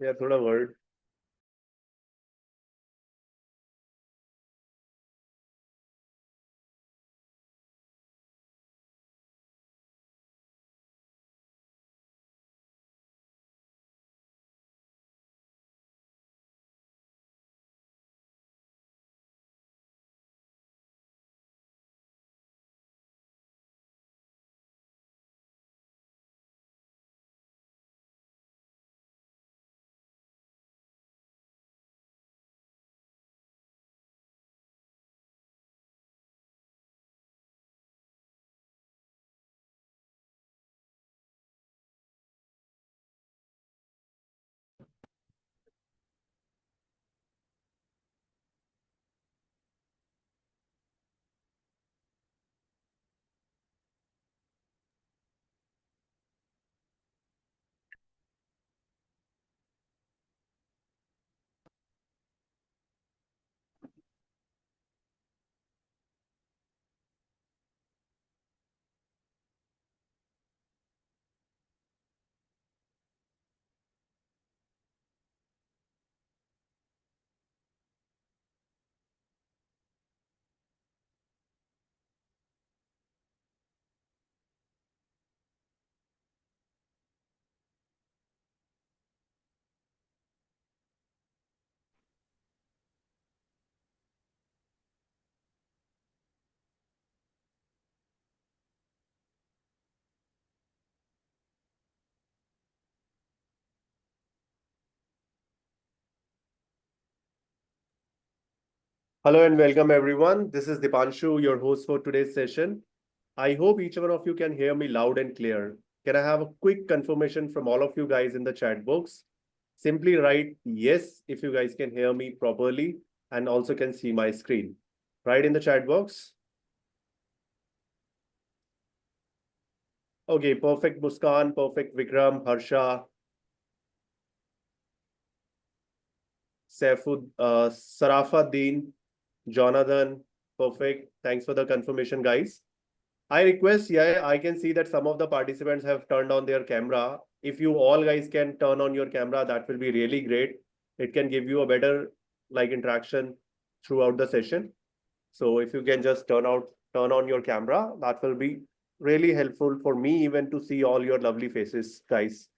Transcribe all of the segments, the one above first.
या थोड़ा word. Hello and welcome everyone. This is Deepanshu, your host for today's session. I hope each one of you can hear me loud and clear. Can I have a quick confirmation from all of you guys in the chat box? Simply write yes if you guys can hear me properly and also can see my screen. Right in the chat box. Okay, perfect Muskan, perfect Vikram, Harsha, Sarafaddin, Jonathan. Perfect. Thanks for the confirmation, guys. I request, yeah, I can see that some of the participants have turned on their camera. If you all guys can turn on your camera, that will be really great. It can give you a better interaction throughout the session. So if you can just turn on your camera, that will be really helpful for me even to see all your lovely faces, guys.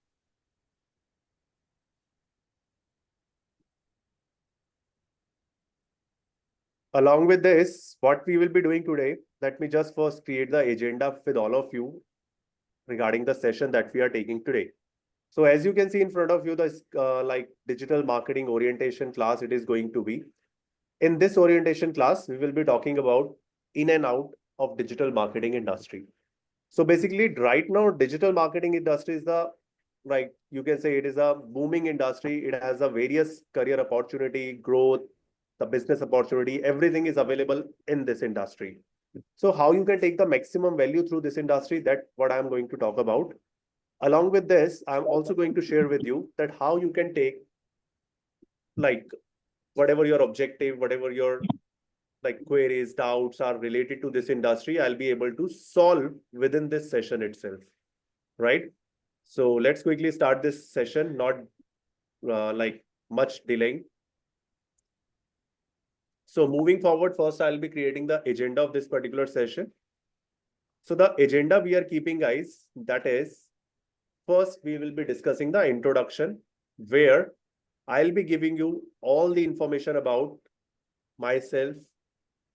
Along with this, what we will be doing today, let me just first create the agenda with all of you regarding the session that we are taking today. So as you can see in front of you, the digital marketing orientation class it is going to be. In this orientation class, we will be talking about in and out of digital marketing industry. So basically, right now, digital marketing industry is the you can say it is a booming industry. It has a various career opportunity, growth, the business opportunity, everything is available in this industry. So how you can take the maximum value through this industry, that what I'm going to talk about. Along with this, I'm also going to share with you that how you can take like whatever your objective, whatever your queries, doubts are related to this industry, I'll be able to solve within this session itself, right? So let's quickly start this session, not much delaying. So moving forward, first I'll be creating the agenda of this particular session. So the agenda we are keeping, guys, that is first we will be discussing the introduction, where I'll be giving you all the information about myself,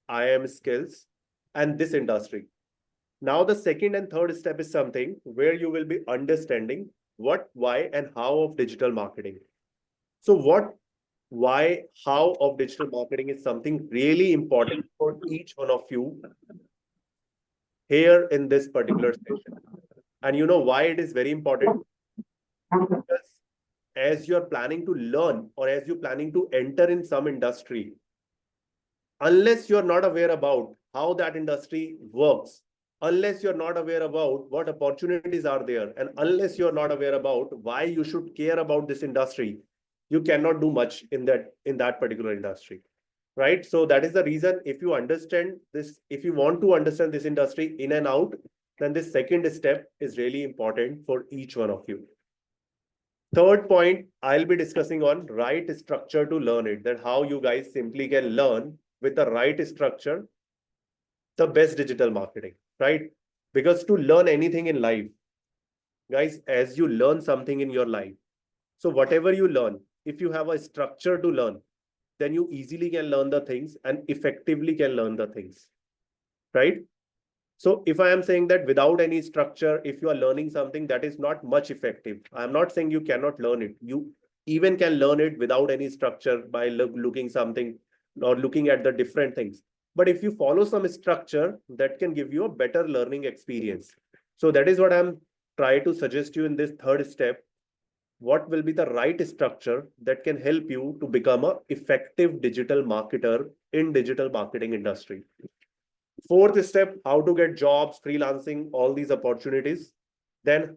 IIM skills, and this industry. Now, the second and third step is something where you will be understanding what, why, and how of digital marketing. So, what, why, how of digital marketing is something really important for each one of you here in this particular session. And you know why it is very important? Because as you're planning to learn or as you're planning to enter in some industry, unless you're not aware about how that industry works, unless you're not aware about what opportunities are there, and unless you're not aware about why you should care about this industry, you cannot do much in that particular industry, right? So that is the reason, if you understand this, if you want to understand this industry in and out, then this second step is really important for each one of you. Third point, I'll be discussing on right structure to learn it, that how you guys simply can learn with the right structure, the best digital marketing, right? Because to learn anything in life, guys, as you learn something in your life, so whatever you learn, if you have a structure to learn, then you easily can learn the things and effectively can learn the things, right? So if I am saying that without any structure, if you are learning something, that is not much effective. I'm not saying you cannot learn it. You even can learn it without any structure by looking something or looking at the different things. But if you follow some structure, that can give you a better learning experience. So that is what I'm trying to suggest you in this third step. What will be the right structure that can help you to become a effective digital marketer in digital marketing industry? Fourth step, how to get jobs, freelancing, all these opportunities. Then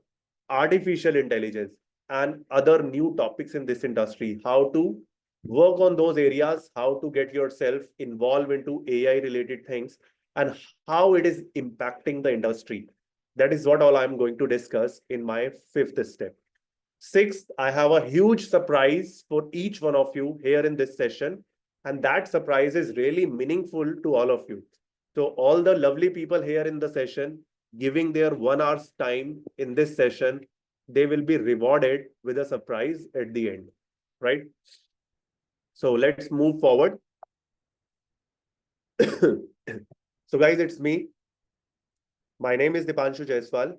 artificial intelligence and other new topics in this industry, how to work on those areas, how to get yourself involved into AI related things, and how it is impacting the industry. That is what all I'm going to discuss in my fifth step. Sixth, I have a huge surprise for each one of you here in this session. And that surprise is really meaningful to all of you. So all the lovely people here in the session, giving their 1 hour's time in this session, they will be rewarded with a surprise at the end, right? So let's move forward. So guys, it's me. My name is Deepanshu Jaiswal.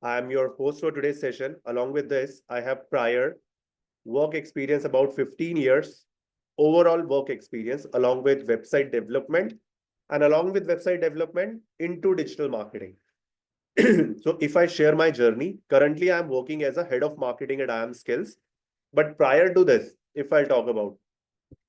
I am your host for today's session. Along with this, I have prior work experience about 15 years, overall work experience, along with website development, and along with website development into digital marketing. So if I share my journey, currently I'm working as a head of marketing at IIM Skills. But prior to this, if I talk about,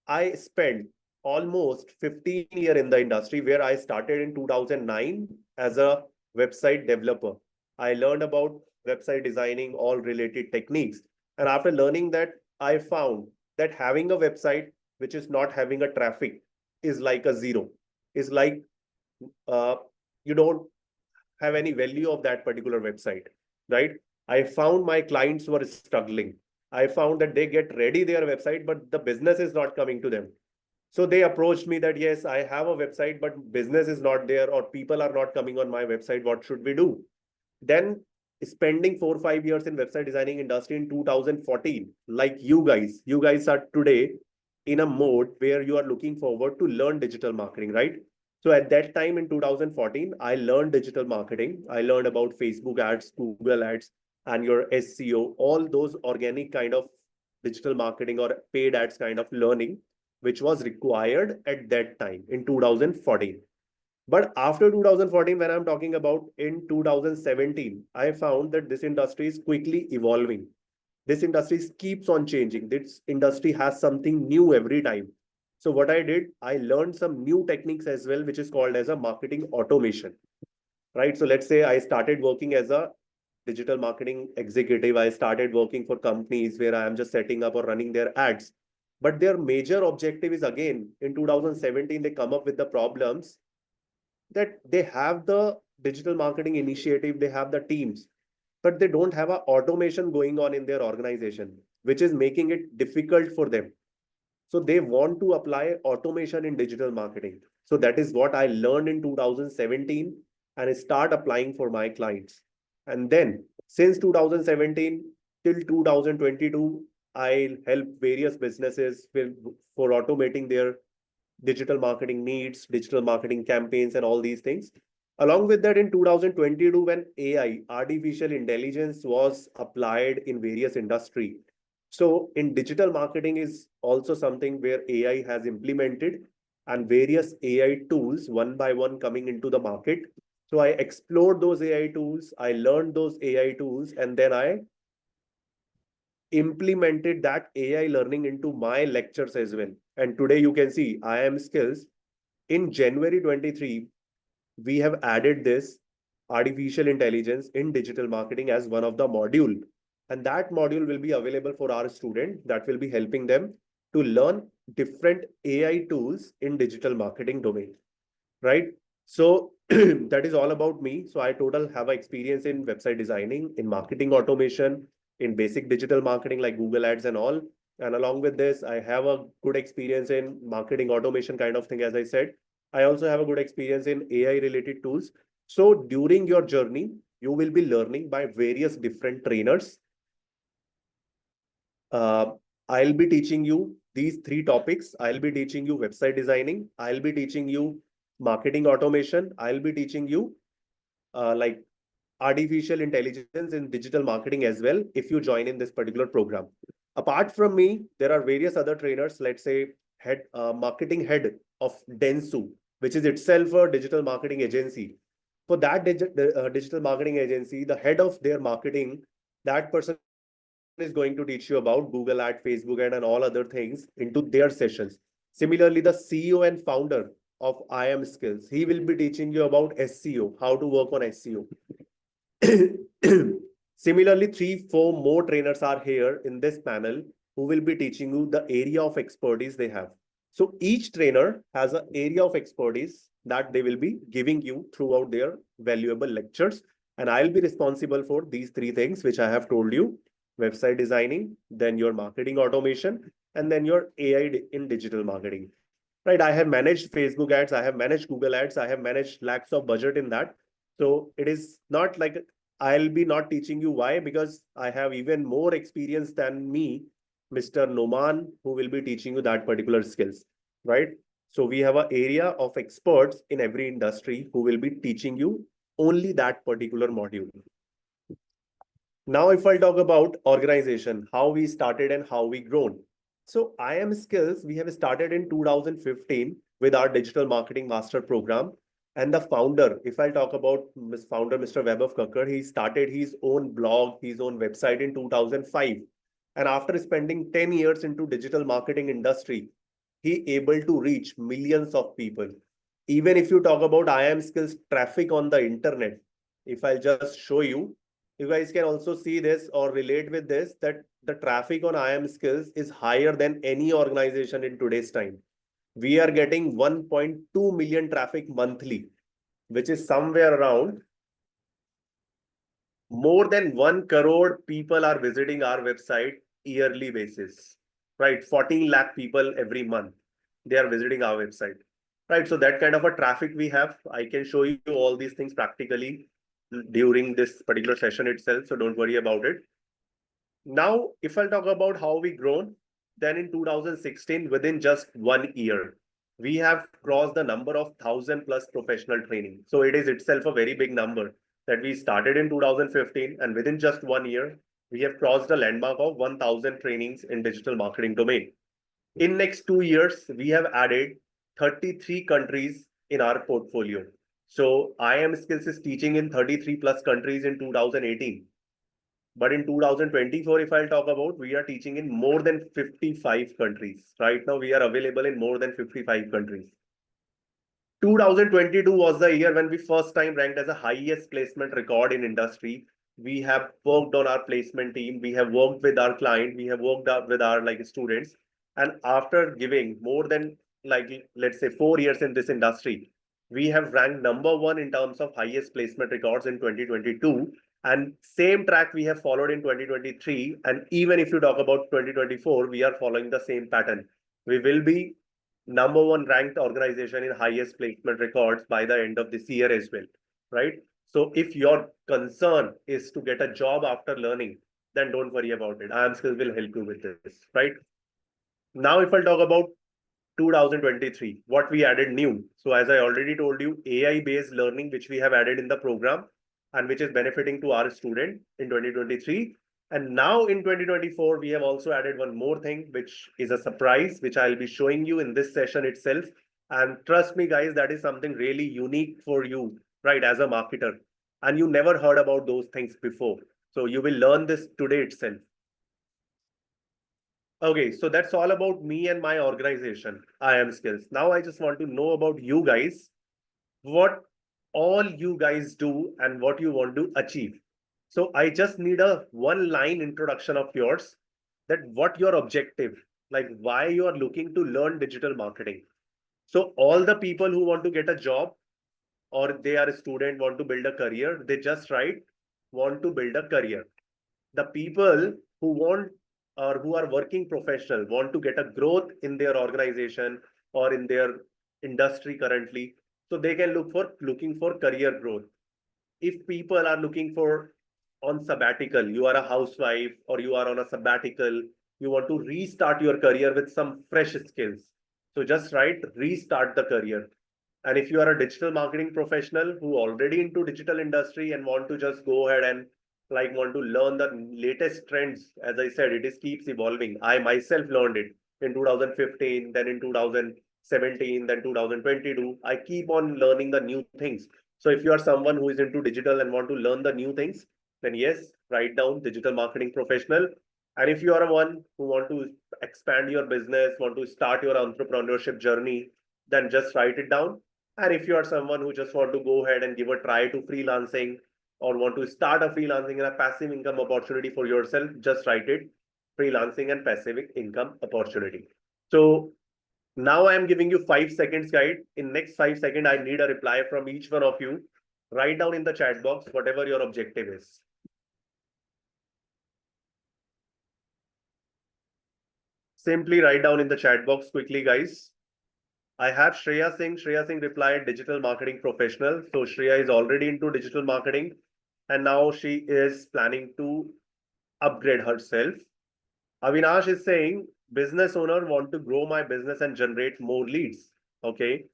I spent almost 15 years in the industry where I started in 2009 as a website developer. I learned about website designing, all related techniques. And after learning that, I found that having a website which is not having a traffic is like a zero. Is like uh, you don't have any value of that particular website, right? I found my clients were struggling. I found that they get ready their website, but the business is not coming to them. So they approached me that, yes, I have a website, but business is not there or people are not coming on my website. What should we do? Then spending 4 or 5 years in website designing industry in 2014, like you guys are today in a mode where you are looking forward to learn digital marketing, right? So at that time in 2014, I learned digital marketing. I learned about Facebook ads, Google ads, and your SEO, all those organic kind of digital marketing or paid ads kind of learning, which was required at that time in 2014. But after 2014, when I'm talking about in 2017, I found that this industry is quickly evolving. This industry keeps on changing. This industry has something new every time. So what I did, I learned some new techniques as well, which is called as a marketing automation, right? So let's say I started working as a digital marketing executive. I started working for companies where I am just setting up or running their ads. But their major objective is, again, in 2017, they come up with the problems that they have the digital marketing initiative, they have the teams, but they don't have a automation going on in their organization, which is making it difficult for them. So they want to apply automation in digital marketing. So that is what I learned in 2017 and start applying for my clients. And then since 2017 till 2022, I help various businesses for automating their digital marketing needs, digital marketing campaigns, and all these things. Along with that, in 2022, when AI, artificial intelligence, was applied in various industry. So in digital marketing is also something where AI has implemented and various AI tools one by one coming into the market. So I explored those AI tools, I learned those AI tools, and then I implemented that AI learning into my lectures as well. And today you can see IIM Skills in January 23, we have added this artificial intelligence in digital marketing as one of the module. And that module will be available for our student that will be helping them to learn different AI tools in digital marketing domain, right? So that is all about me. So I total have experience in website designing, in marketing automation, in basic digital marketing like Google Ads and all. And along with this, I have a good experience in marketing automation kind of thing, as I said. I also have a good experience in AI related tools. So during your journey, you will be learning by various different trainers. Uh, I'll be teaching you these three topics. I'll be teaching you website designing. I'll be teaching you marketing automation. I'll be teaching you like artificial intelligence in digital marketing as well if you join in this particular program. Apart from me, there are various other trainers, let's say marketing head of Densu, which is itself a digital marketing agency. For that digital marketing agency, the head of their marketing, that person is going to teach you about Google Ad, Facebook Ad, and all other things into their sessions. Similarly, the CEO and founder of IIM Skills, he will be teaching you about SEO, how to work on SEO. Similarly, 3, 4 more trainers are here in this panel who will be teaching you the area of expertise they have. So each trainer has an area of expertise that they will be giving you throughout their valuable lectures. And I'll be responsible for these three things, which I have told you: website designing, then your marketing automation, and then your AI in digital marketing. Right? I have managed Facebook ads, I have managed Google ads, I have managed lakhs of budget in that. So it is not like I'll be not teaching you why, because I have even more experience than me, Mr. Noman, who will be teaching you that particular skills, right? So we have an area of experts in every industry who will be teaching you only that particular module. Now, if I talk about organization, how we started and how we grown. So IIM Skills, we have started in 2015 with our digital marketing master program. And the founder, if I talk about founder, Mr. Vaibhav Kakkar, he started his own blog, his own website in 2005. And after spending 10 years into digital marketing industry, he able to reach millions of people. Even if you talk about IIM Skills traffic on the internet, if I'll just show you, you guys can also see this or relate with this, that the traffic on IIM Skills is higher than any organization in today's time. We are getting 1.2 million traffic monthly, which is somewhere around more than 1 crore people are visiting our website yearly basis, right? 14 lakh people every month, they are visiting our website, right? So that kind of a traffic we have. I can show you all these things practically during this particular session itself, so don't worry about it. Now, if I'll talk about how we grown, then in 2016, within just 1 year, we have crossed the number of 1,000 plus professional training. So it is itself a very big number that we started in 2015, and within just 1 year, we have crossed a landmark of 1,000 trainings in digital marketing domain. In next 2 years, we have added 33 countries in our portfolio. So IIM Skills is teaching in 33 plus countries in 2018. But in 2024, if I'll talk about, we are teaching in more than 55 countries. Right now, we are available in more than 55 countries. 2022 was the year when we first time ranked as the highest placement record in industry. We have worked on our placement team. We have worked with our client. We have worked with our students. And after giving more than let's say 4 years in this industry, we have ranked #1 in terms of highest placement records in 2022. And same track we have followed in 2023. And even if you talk about 2024, we are following the same pattern. We will be #1 ranked organization in highest placement records by the end of this year as well, right? So if your concern is to get a job after learning, then don't worry about it. IIM Skills will help you with this, right? Now, if I'll talk about 2023, what we added new. So as I already told you, AI-based learning, which we have added in the program and which is benefiting to our student in 2023. And now in 2024, we have also added one more thing, which is a surprise, which I'll be showing you in this session itself. And trust me, guys, that is something really unique for you, right, as a marketer. And you never heard about those things before. So you will learn this today itself. Okay, so that's all about me and my organization, IIM Skills. Now I just want to know about you guys, what all you guys do and what you want to achieve. So I just need a one line introduction of yours, that what your objective, like why you are looking to learn digital marketing. So all the people who want to get a job or they are a student, want to build a career, they just write, want to build a career. The people who want or who are working professional want to get a growth in their organization or in their industry currently, so they can looking for career growth. If people are looking for on sabbatical, you are a housewife or you are on a sabbatical, you want to restart your career with some fresh skills, so just write restart the career. And if you are a digital marketing professional who already into digital industry and want to just go ahead and like want to learn the latest trends, as I said, it is keeps evolving. I myself learned it in 2015, then in 2017, then 2022. I keep on learning the new things. So if you are someone who is into digital and want to learn the new things, then yes, write down digital marketing professional. And if you are a one who want to expand your business, want to start your entrepreneurship journey, then just write it down. And if you are someone who just want to go ahead and give a try to freelancing or want to start a freelancing and a passive income opportunity for yourself, just write it freelancing and passive income opportunity. So now I am giving you 5 seconds guide. In next 5 seconds, I need a reply from each one of you. Write down in the chat box whatever your objective is. Simply write down in the chat box quickly, guys. I have Shreya Singh. Shreya Singh replied digital marketing professional. So Shreya is already into digital marketing and now she is planning to upgrade herself. Avinash is saying business owner want to grow my business and generate more leads. Okay.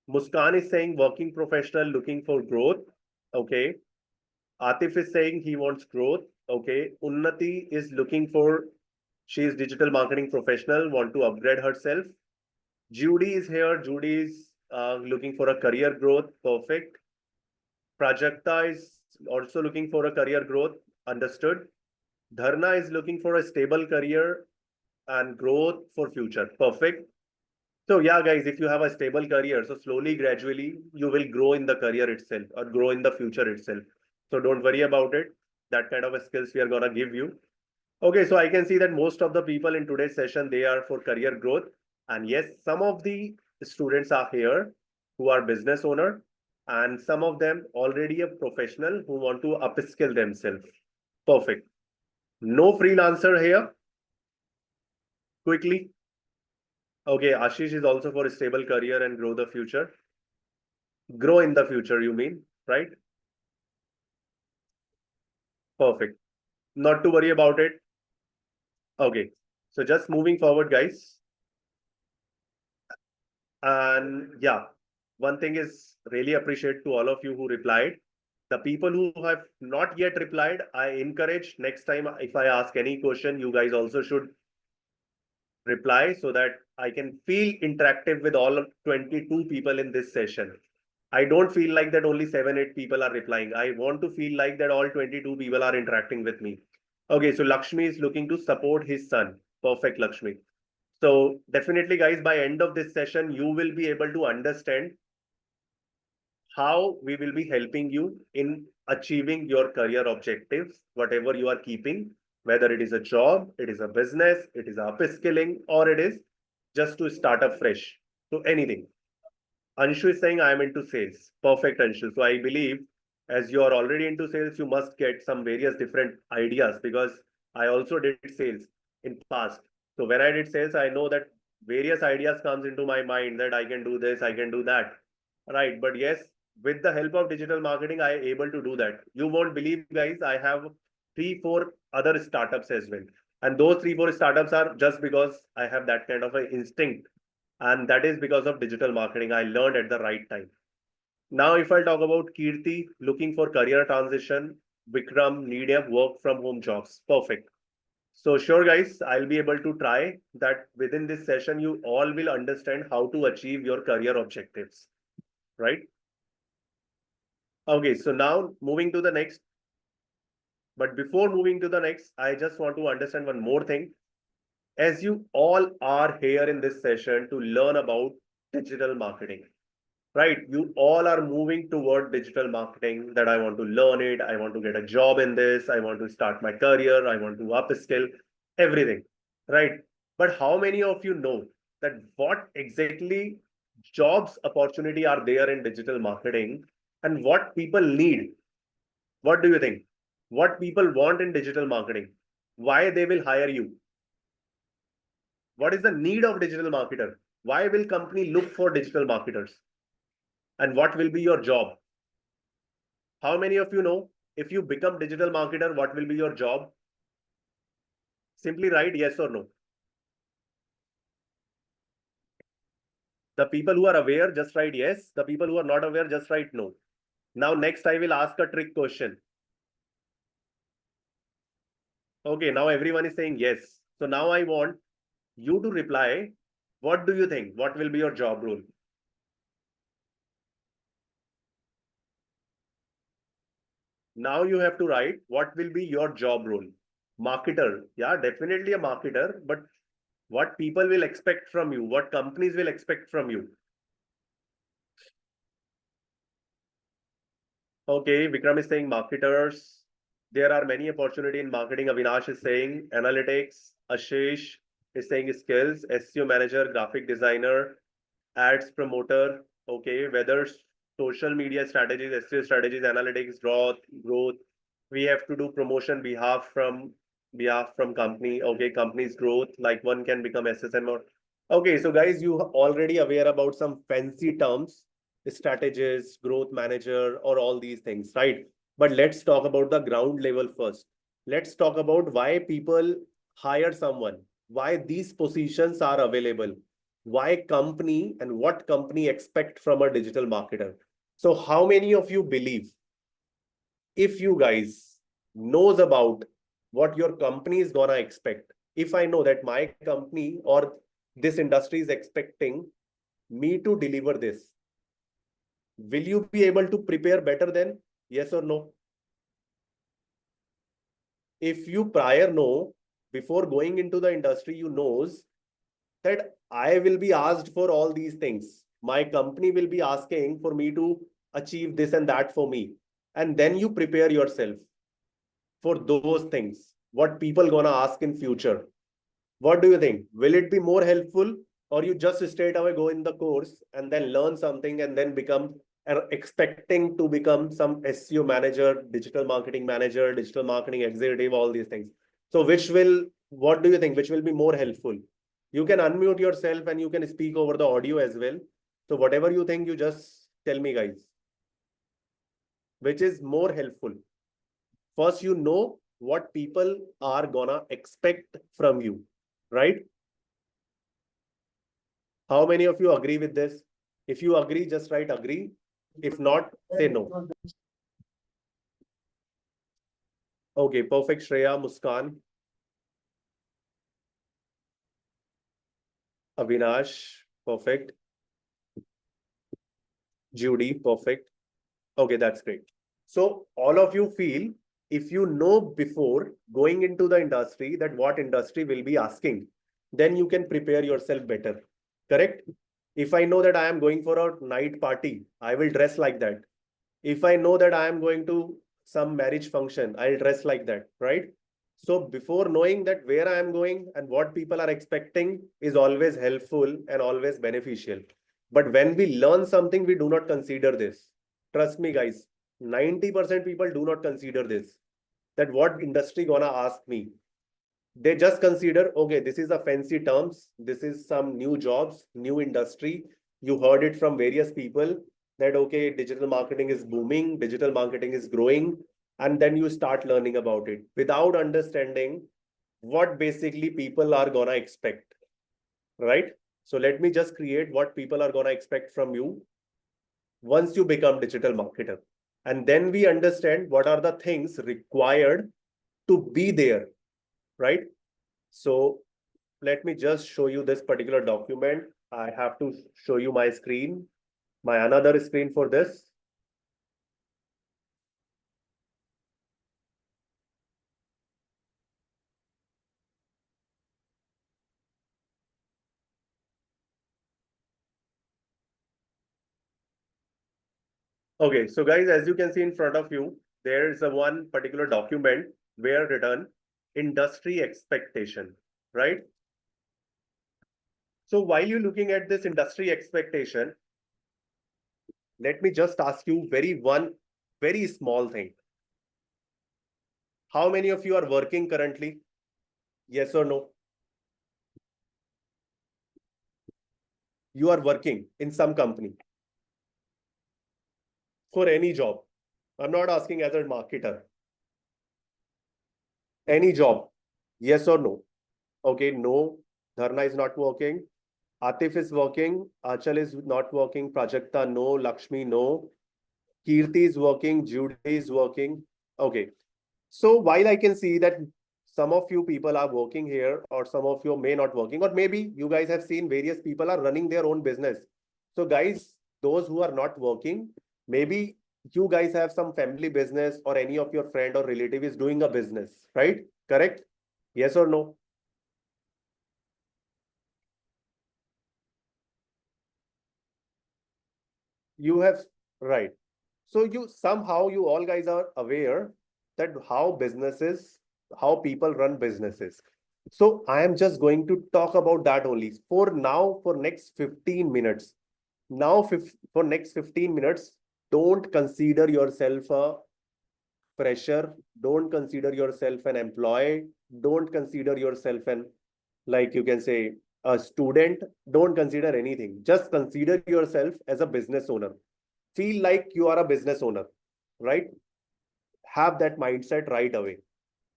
Muskan is saying working professional looking for growth. Okay. Atif is saying he wants growth. Okay. Unnati is looking for, she is digital marketing professional, want to upgrade herself. Judy is here. Judy is looking for a career growth. Perfect. Prajakta is also looking for a career growth. Understood. Dharna is looking for a stable career and growth for future. Perfect. So yeah, guys, if you have a stable career, so slowly, gradually, you will grow in the career itself or grow in the future itself. So don't worry about it. That kind of a skills we are gonna give you. Okay, so I can see that most of the people in today's session, they are for career growth. And yes, some of the students are here who are business owner and some of them already a professional who want to upskill themselves. Perfect. No freelancer here. Quickly. Okay, Ashish is also for a stable career and grow the future. Grow in the future, you mean, right? Perfect. Not to worry about it. Okay. So just moving forward, guys. And yeah, one thing is really appreciate to all of you who replied. The people who have not yet replied, I encourage next time if I ask any question, you guys also should reply so that I can feel interactive with all of 22 people in this session. I don't feel like that only 7, 8 people are replying. I want to feel like that all 22 people are interacting with me. Okay, so Lakshmi is looking to support his son. Perfect, Lakshmi. So definitely, guys, by end of this session, you will be able to understand how we will be helping you in achieving your career objectives, whatever you are keeping, whether it is a job, it is a business, it is upskilling, or it is just to start up fresh. So anything. Anshu is saying I am into sales. Perfect, Anshu. So I believe as you are already into sales, you must get some various different ideas because I also did sales in past. So when I did sales, I know that various ideas comes into my mind that I can do this, I can do that. Right. But yes, with the help of digital marketing, I am able to do that. You won't believe, guys, I have 3, 4 other startups as well. And those 3, 4 startups are just because I have that kind of an instinct, and that is because of digital marketing. I learned at the right time. Now, if I talk about Kirti looking for career transition, Vikram need a work from home jobs. Perfect. So sure, guys, I'll be able to try that within this session. You all will understand how to achieve your career objectives, right? Okay, so now moving to the next. But before moving to the next, I just want to understand one more thing. As you all are here in this session to learn about digital marketing, right? You all are moving toward digital marketing, that I want to learn it. I want to get a job in this. I want to start my career. I want to upskill everything, right? But how many of you know that what exactly jobs opportunity are there in digital marketing and what people need? What do you think? what people want in digital marketing, why they will hire you, what is the need of digital marketer, why will company look for digital marketers, and what will be your job. How many of you know if you become digital marketer, what will be your job? Simply write yes or no. The people who are aware, just write yes. The people who are not aware, just write no. Now, next, I will ask a trick question. Okay, now everyone is saying yes. So now I want you to reply. What do you think? What will be your job role? Now you have to write what will be your job role. Marketer. Yeah, definitely a marketer. But what people will expect from you? What companies will expect from you? Okay, Vikram is saying marketers. There are many opportunity in marketing. Avinash is saying analytics. Ashish is saying skills. SEO manager, graphic designer, ads promoter. Okay, whether social media strategies, SEO strategies, analytics, growth. We have to do promotion behalf from company. Okay, company's growth. Like one can become SSM or. Okay, so guys, you already aware about some fancy terms, strategist, growth manager, or all these things, right? But let's talk about the ground level first. Let's talk about why people hire someone, why these positions are available, why company and what company expect from a digital marketer. So how many of you believe if you guys knows about what your company is gonna expect, if I know that my company or this industry is expecting me to deliver this, will you be able to prepare better then? Yes or no? If you prior know, before going into the industry, you knows that I will be asked for all these things. My company will be asking for me to achieve this and that for me. And then you prepare yourself for those things. What people gonna ask in future. What do you think? Will it be more helpful, or you just straight away go in the course and then learn something and then become expecting to become some SEO manager, digital marketing manager, digital marketing executive, all these things. So what do you think? Which will be more helpful? You can unmute yourself and you can speak over the audio as well. So whatever you think, you just tell me, guys. Which is more helpful? First, you know what people are gonna expect from you, right? How many of you agree with this? If you agree, just write agree. If not, say no. Okay, perfect. Shreya, Muskan, Avinash, perfect. Judy, perfect. Okay, that's great. So all of you feel if you know before going into the industry that what industry will be asking, then you can prepare yourself better. Correct? If I know that I am going for a night party, I will dress like that. If I know that I am going to some marriage function, I'll dress like that, right? So before knowing that where I am going and what people are expecting is always helpful and always beneficial. But when we learn something, we do not consider this. Trust me, guys, 90% people do not consider this. That what industry gonna ask me. They just consider, okay, this is a fancy terms. This is some new jobs, new industry. You heard it from various people that, okay, digital marketing is booming, digital marketing is growing. And then you start learning about it without understanding what basically people are gonna expect, right? So let me just create what people are gonna expect from you once you become digital marketer. And then we understand what are the things required to be there, right? So let me just show you this particular document. I have to show you my screen, my another screen for this. Okay, so guys, as you can see in front of you, there is a one particular document where written industry expectation, right? So while you're looking at this industry expectation, let me just ask you very small thing. How many of you are working currently? Yes or no? You are working in some company for any job. I'm not asking as a marketer. Any job. Yes or no? Okay, no. Dharna is not working. Atif is working. Achal is not working. Prajakta, no. Lakshmi, no. Kirti is working. Judy is working. Okay. So while I can see that some of you people are working here, or some of you may not working, or maybe you guys have seen various people are running their own business. So guys, those who are not working, maybe you guys have some family business, or any of your friend or relative is doing a business, right? Correct? Yes or no? You have, right. So you somehow you all guys are aware that how businesses, how people run businesses. So I am just going to talk about that only for now, for next 15 minutes. Now, for next 15 minutes, don't consider yourself a fresher. Don't consider yourself an employee. Don't consider yourself an, like you can say, a student. Don't consider anything. Just consider yourself as a business owner. Feel like you are a business owner, right? Have that mindset right away,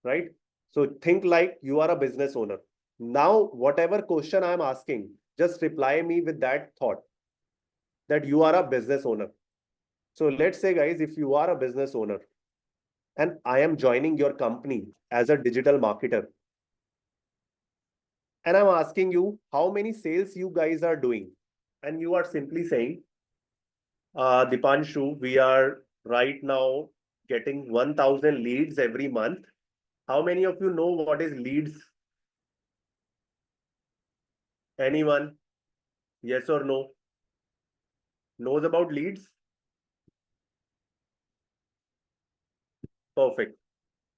right? So think like you are a business owner. Now, whatever question I'm asking, just reply me with that thought that you are a business owner. So let's say, guys, if you are a business owner and I am joining your company as a digital marketer, and I'm asking you how many sales you guys are doing, and you are simply saying, Dipanshu, we are right now getting 1,000 leads every month. How many of you know what is leads? Anyone? Yes or no? Knows about leads? Perfect.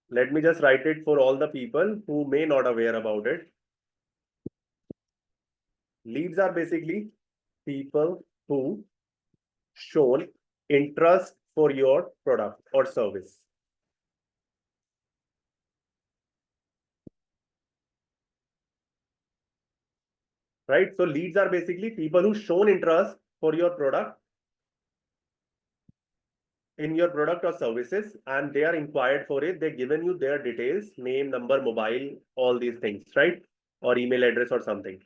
Let me just write it for all the people who may not aware about it. Leads are basically people who shown interest for your product or service. Right? So leads are basically people who shown interest for your product, in your product or services, and they are inquired for it. They're given you their details, name, number, mobile, all these things, right? Or email address or something.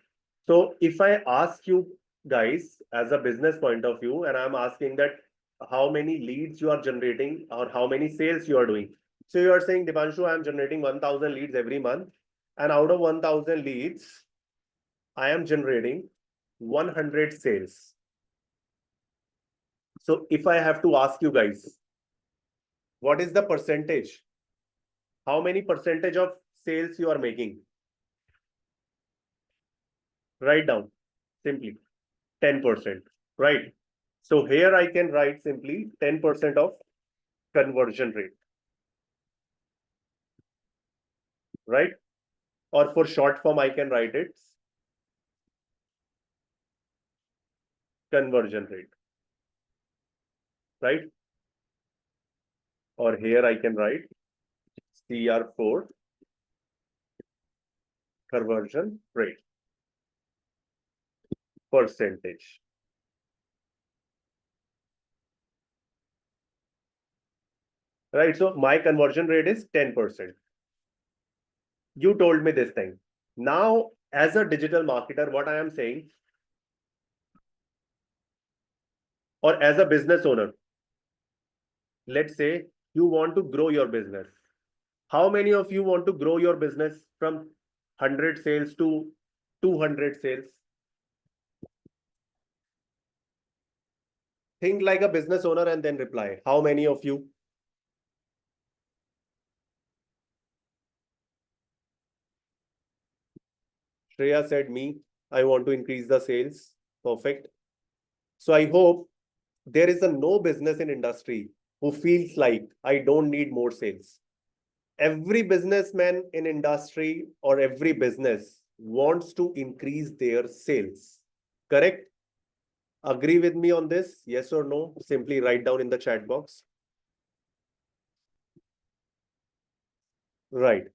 So if I ask you guys as a business point of view, and I'm asking that how many leads you are generating or how many sales you are doing. So you are saying, Dipanshu, I'm generating 1,000 leads every month. And out of 1,000 leads, I am generating 100 sales. So if I have to ask you guys, what is the percentage? How many percentage of sales you are making? Write down simply 10%, right? So here I can write simply 10% of conversion rate, right? Or for short form, I can write it conversion rate, right? Or here I can write CR4 conversion rate percentage, right? So my conversion rate is 10%. You told me this thing. Now, as a digital marketer, what I am saying, or as a business owner, let's say you want to grow your business. How many of you want to grow your business from 100 sales to 200 sales? Think like a business owner and then reply. How many of you? Shreya said me, I want to increase the sales. Perfect. So I hope there is a no business in industry who feels like I don't need more sales. Every businessman in industry or every business wants to increase their sales. Correct? Agree with me on this? Yes or no? Simply write down in the chat box. Right.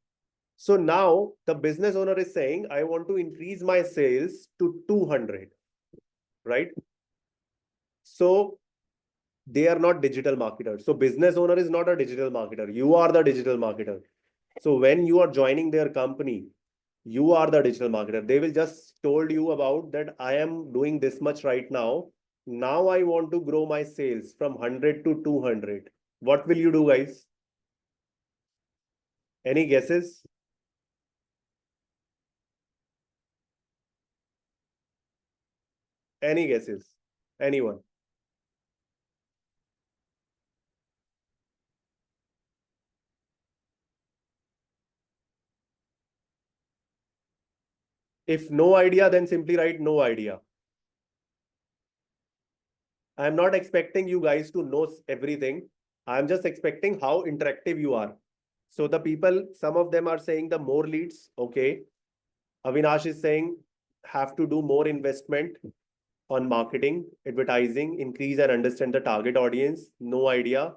So now the business owner is saying, I want to increase my sales to 200, right? So they are not digital marketers. So business owner is not a digital marketer. You are the digital marketer. So when you are joining their company, you are the digital marketer. They will just told you about that I am doing this much right now. Now I want to grow my sales from 100 to 200. What will you do, guys? Any guesses? Any guesses? Anyone? If no idea, then simply write no idea. I'm not expecting you guys to know everything. I'm just expecting how interactive you are. So the people, some of them are saying the more leads. Okay. Avinash is saying have to do more investment on marketing, advertising, increase and understand the target audience. No idea.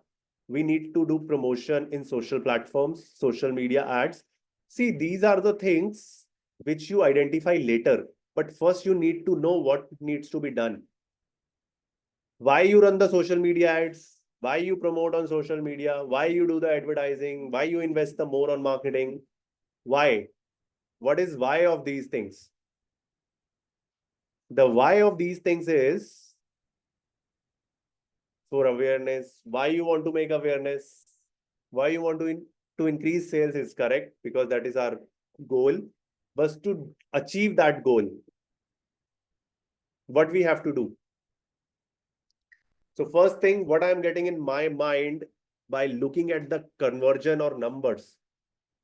We need to do promotion in social platforms, social media ads. See, these are the things which you identify later. But first, you need to know what needs to be done. Why you run the social media ads, why you promote on social media, why you do the advertising, why you invest the more on marketing, why? What is why of these things? The why of these things is for awareness. Why you want to make awareness? Why you want to increase sales is correct because that is our goal. But to achieve that goal, what we have to do? So first thing, what I'm getting in my mind by looking at the conversion or numbers,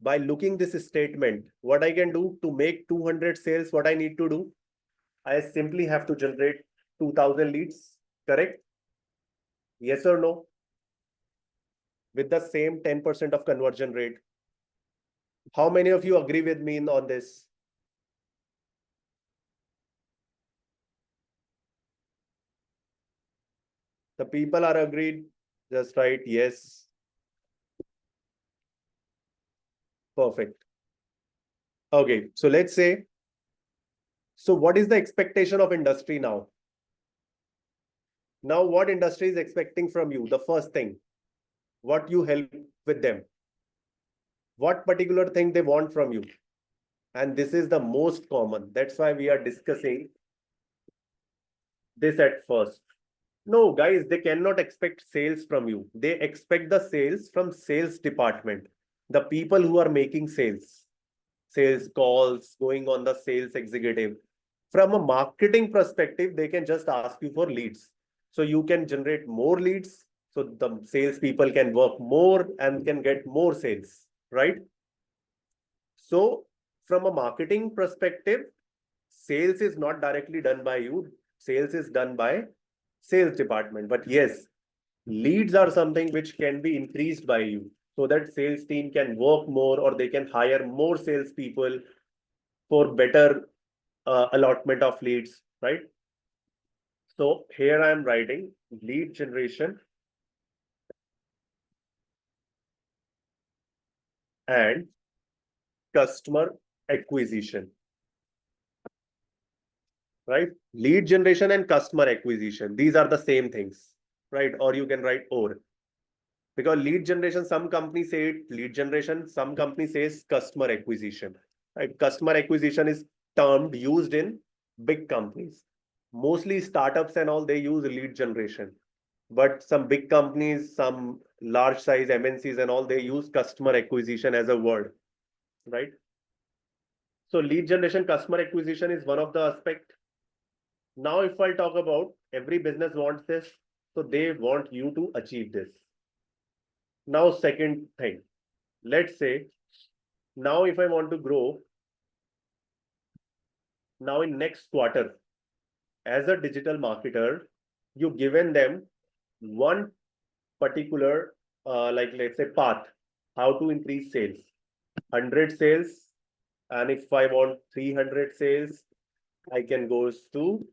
by looking this statement, what I can do to make 200 sales, what I need to do, I simply have to generate 2000 leads, correct? Yes or no? With the same 10% of conversion rate. How many of you agree with me on this? The people are agreed. Just right. Yes. Perfect. Okay. So let's say, so what is the expectation of industry now? Now, what industry is expecting from you? The first thing, what you help with them, what particular thing they want from you. And this is the most common. That's why we are discussing this at first. No, guys, they cannot expect sales from you. They expect the sales from sales department, the people who are making sales calls, going on the sales executive. From a marketing perspective, they can just ask you for leads. So you can generate more leads. So the sales people can work more and can get more sales, right? So from a marketing perspective, sales is not directly done by you. Sales is done by sales department. But yes, leads are something which can be increased by you so that sales team can work more or they can hire more sales people for better allotment of leads, right? So here I am writing lead generation and customer acquisition, right? Lead generation and customer acquisition. These are the same things, right? Or you can write or. Because lead generation, some companies say it lead generation, some company says customer acquisition. Right? Customer acquisition is termed used in big companies. Mostly startups and all, they use lead generation. But some big companies, some large size MNCs and all, they use customer acquisition as a word, right? So lead generation, customer acquisition is one of the aspect. Now, if I talk about every business wants this, so they want you to achieve this. Now, second thing, let's say now if I want to grow now in next quarter as a digital marketer, you've given them one particular like let's say path how to increase sales, 100 sales, and if I want 300 sales, I can go to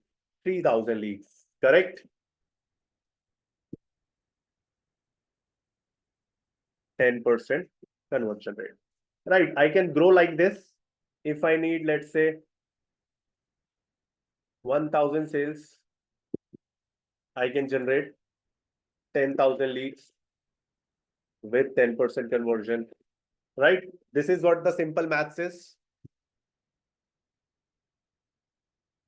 3000 leads, correct? 10% conversion rate. right? I can grow like this. If I need, let's say, 1,000 sales, I can generate 10,000 leads with 10% conversion, right? This is what the simple maths is.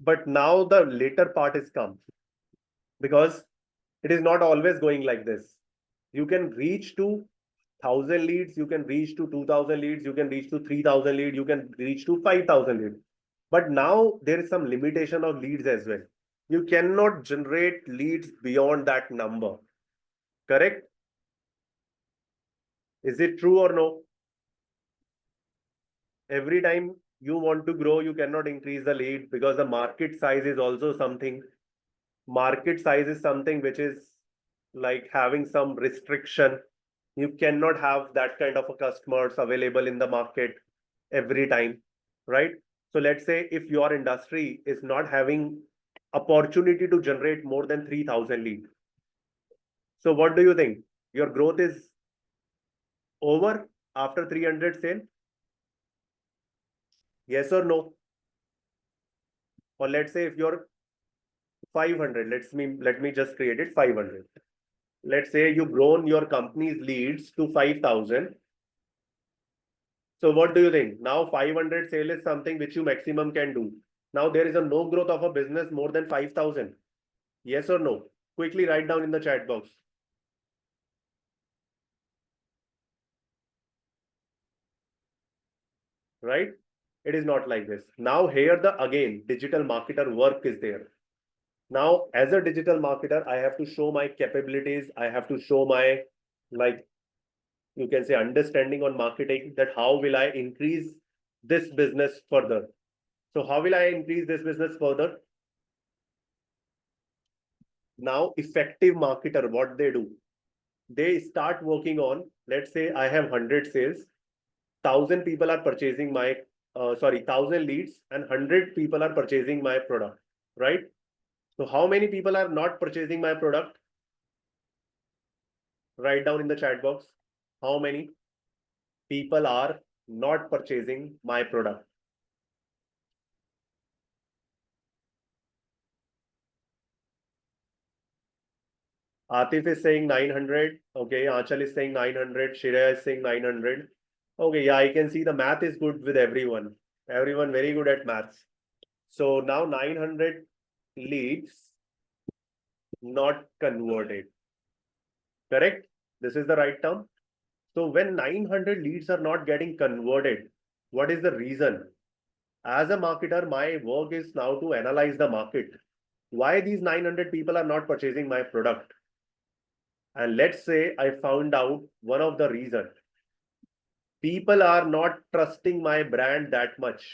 But now the later part is come, because it is not always going like this. You can reach to 1,000 leads, you can reach to 2,000 leads, you can reach to 3,000 leads, you can reach to 5,000 leads. But now there is some limitation of leads as well. You cannot generate leads beyond that number. Correct? Is it true or no? Every time you want to grow, you cannot increase the lead, because the market size is also something. Market size is something which is like having some restriction. You cannot have that kind of a customers available in the market every time, right? So let's say if your industry is not having opportunity to generate more than 3,000 leads. So what do you think? Your growth is over after 300 sale? Yes or no? Or let's say if you're 500, let me just create it 500. Let's say you've grown your company's leads to 5,000. So what do you think? Now 500 sale is something which you maximum can do. Now there is a no growth of a business more than 5,000. Yes or no? Quickly write down in the chat box. Right? It is not like this. Now here the again digital marketer work is there. Now as a digital marketer, I have to show my capabilities. I have to show my, like, you can say, understanding on marketing, that how will I increase this business further. So how will I increase this business further? Now effective marketer, what they do, they start working on, let's say I have 100 sales, 1,000 people are purchasing my 1,000 leads, and 100 people are purchasing my product, right? So how many people are not purchasing my product? Write down in the chat box. How many people are not purchasing my product? Atif is saying 900. Okay, Achal is saying 900. Shreya is saying 900. Okay, yeah, I can see the math is good with everyone. Everyone very good at maths. So now 900 leads not converted. Correct? This is the right term. So when 900 leads are not getting converted, what is the reason? As a marketer, my work is now to analyze the market. Why these 900 people are not purchasing my product? And let's say I found out one of the reasons. People are not trusting my brand that much.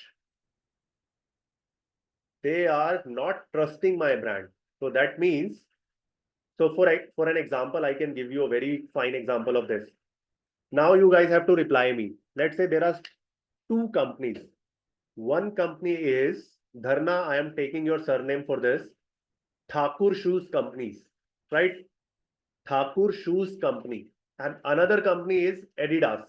They are not trusting my brand. So that means, so for an example, I can give you a very fine example of this. Now you guys have to reply me. Let's say there are two companies. One company is Dharna. I am taking your surname for this. Thakur Shoes Companies, right? Thakur Shoes Company. And another company is Adidas.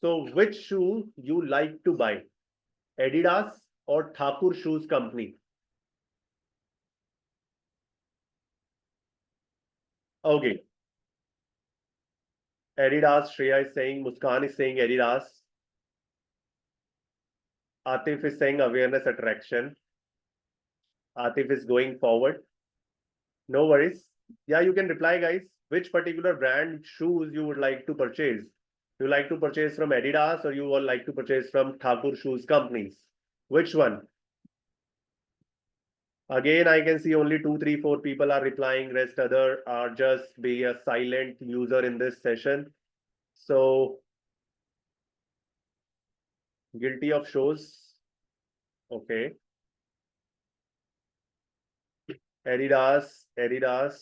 So which shoe you like to buy? Adidas or Thakur Shoes Company? Okay. Adidas, Shreya is saying, Muskan is saying Adidas. Atif is saying awareness attraction. Atif is going forward. No worries. Yeah, you can reply, guys. Which particular brand shoes you would like to purchase? You like to purchase from Adidas, or you would like to purchase from Thakur Shoes Companies? Which one? Again, I can see only 2, 3, 4 people are replying. Rest other are just be a silent user in this session. So guilty of shows. Okay. Adidas, Adidas.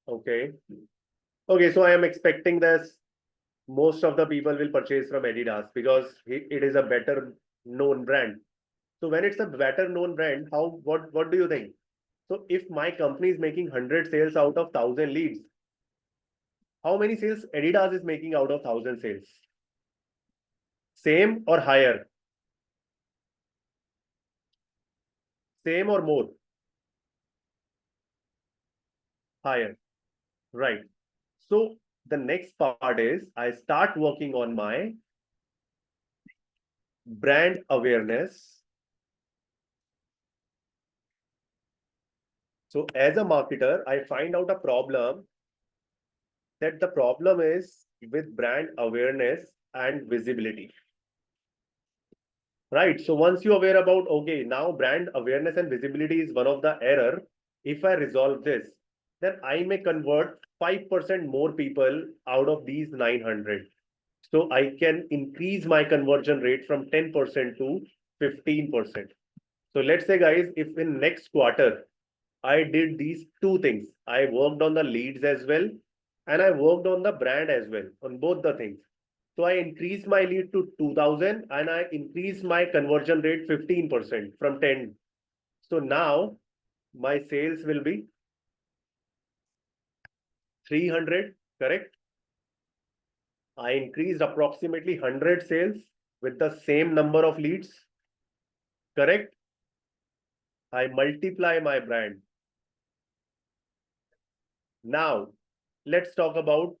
Okay. Okay, so I am expecting this. Most of the people will purchase from Adidas because it is a better known brand. So when it's a better known brand, what do you think? So if my company is making 100 sales out of 1,000 leads, how many sales Adidas is making out of 1,000 sales? Same or higher? Same or more? Higher. Right. So the next part is I start working on my brand awareness. So as a marketer, I find out a problem, that the problem is with brand awareness and visibility. Right. So once you're aware about, okay, now brand awareness and visibility is one of the error. If I resolve this, then I may convert 5% more people out of these 900. So I can increase my conversion rate from 10% to 15%. So let's say, guys, if in next quarter, I did these two things. I worked on the leads as well, and I worked on the brand as well, on both the things. So I increased my lead to 2000 and I increased my conversion rate 15% from 10. So now my sales will be 300, correct? I increased approximately 100 sales with the same number of leads, correct? I multiply my brand. Now, let's talk about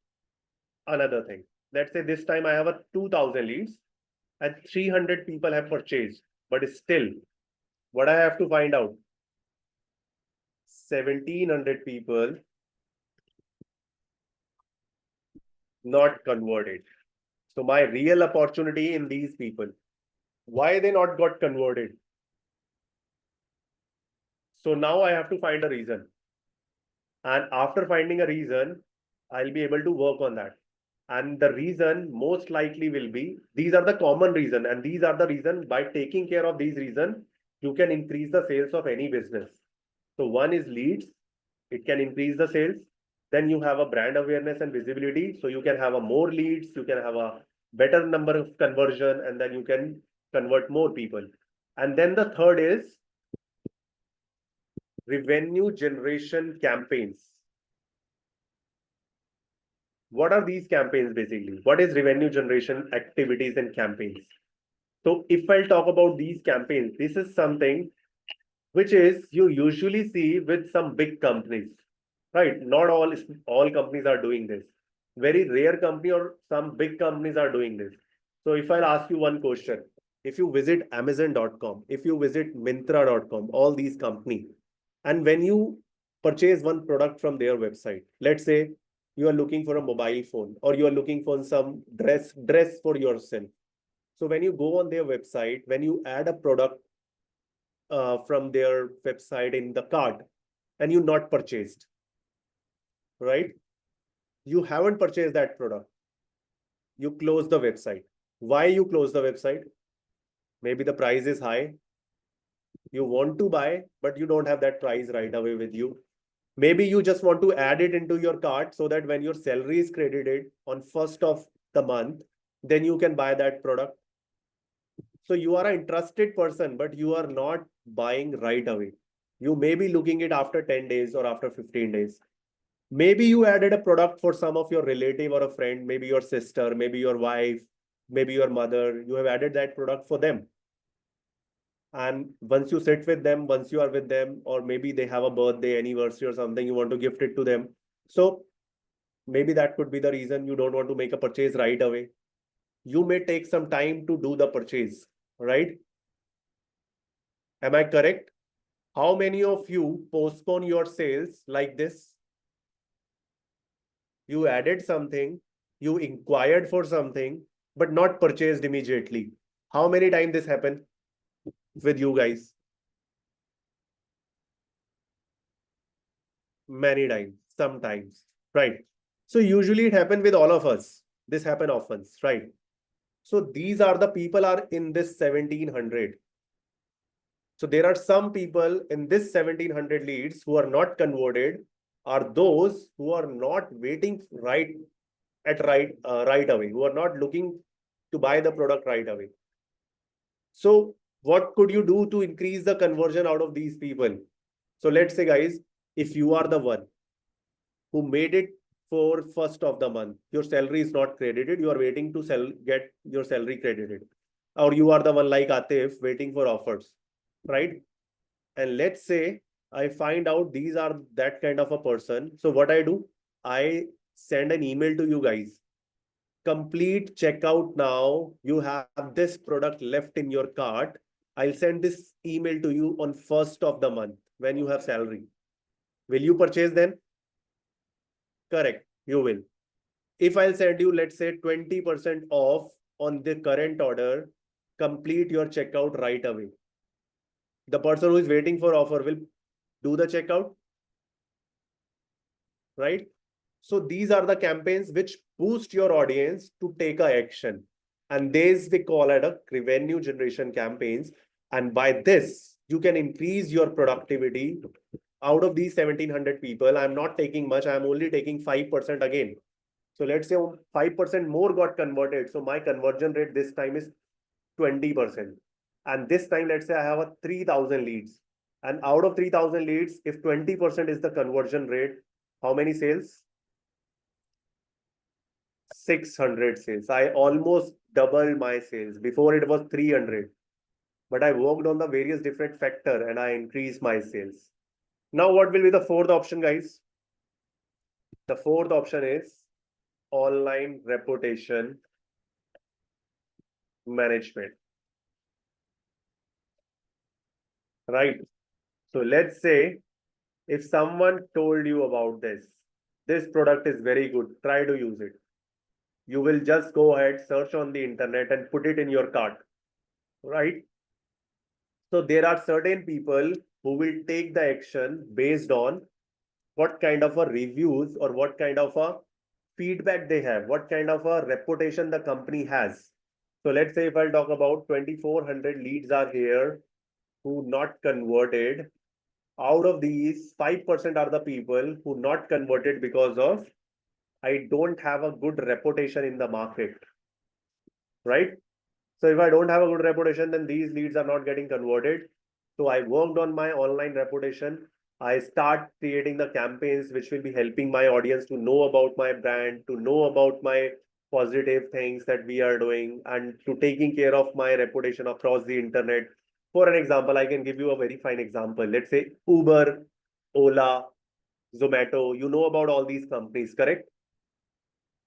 another thing. Let's say this time I have a 2000 leads and 300 people have purchased, but still, what I have to find out? 1700 people not converted. So my real opportunity in these people, why they not got converted? So now I have to find a reason. And after finding a reason, I'll be able to work on that. And the reason most likely will be, these are the common reason, and these are the reason, by taking care of these reason, you can increase the sales of any business. So one is leads, it can increase the sales. Then you have a brand awareness and visibility. So you can have a more leads, you can have a better number of conversion, and then you can convert more people. And then the third is revenue generation campaigns. What are these campaigns basically? What is revenue generation activities and campaigns? So if I'll talk about these campaigns, this is something which is you usually see with some big companies, right? Not all companies are doing this. Very rare company or some big companies are doing this. So if I'll ask you one question, if you visit Amazon.com, if you visit Myntra.com, all these companies, and when you purchase one product from their website, let's say you are looking for a mobile phone or you are looking for some dress for yourself. So when you go on their website, when you add a product from their website in the cart and you not purchased, right? You haven't purchased that product. You close the website. Why you close the website? Maybe the price is high. You want to buy, but you don't have that price right away with you. Maybe you just want to add it into your cart so that when your salary is credited on first of the month, then you can buy that product. So you are an interested person, but you are not buying right away. You may be looking it after 10 days or after 15 days. Maybe you added a product for some of your relative or a friend, maybe your sister, maybe your wife, maybe your mother. You have added that product for them. And once you sit with them, once you are with them, or maybe they have a birthday, anniversary or something, you want to gift it to them. So maybe that could be the reason you don't want to make a purchase right away. You may take some time to do the purchase, right? Am I correct? How many of you postpone your sales like this? You added something, you inquired for something, but not purchased immediately. How many times this happened with you guys? Many times, sometimes, right? So usually it happened with all of us. This happen often, right? So these are the people are in this 1700. So there are some people in this 1700 leads who are not converted, are those who are not waiting right away, who are not looking to buy the product right away. So what could you do to increase the conversion out of these people? So let's say, guys, if you are the one who made it for first of the month. Your salary is not credited. You are waiting to get your salary credited. Or you are the one like Atif waiting for offers, right? And let's say I find out these are that kind of a person. So what I do, I send an email to you guys. Complete checkout now. You have this product left in your cart. I'll send this email to you on first of the month when you have salary. Will you purchase then? Correct. You will. If I'll send you, let's say 20% off on the current order, complete your checkout right away. The person who is waiting for offer will do the checkout, right? So these are the campaigns which boost your audience to take a action. And these we call it a revenue generation campaigns. And by this, you can increase your productivity. Out of these 1700 people, I'm not taking much. I'm only taking 5% again. So let's say 5% more got converted. So my conversion rate this time is 20%. And this time, let's say I have a 3000 leads. And out of 3000 leads, if 20% is the conversion rate, how many sales? 600 sales. I almost doubled my sales. Before it was 300. But I worked on the various different factor and I increased my sales. Now, what will be the fourth option, guys? The fourth option is online reputation management. Right. So let's say if someone told you about this product is very good, try to use it. You will just go ahead, search on the internet and put it in your cart, right? So there are certain people who will take the action based on what kind of a reviews or what kind of a feedback they have, what kind of a reputation the company has. So let's say if I'll talk about 2400 leads are here who not converted. Out of these, 5% are the people who not converted because of I don't have a good reputation in the market, right? So if I don't have a good reputation, then these leads are not getting converted. So I worked on my online reputation. I start creating the campaigns which will be helping my audience to know about my brand, to know about my positive things that we are doing, and to taking care of my reputation across the internet. For an example, I can give you a very fine example. Let's say Uber, Ola, Zomato, you know about all these companies, correct?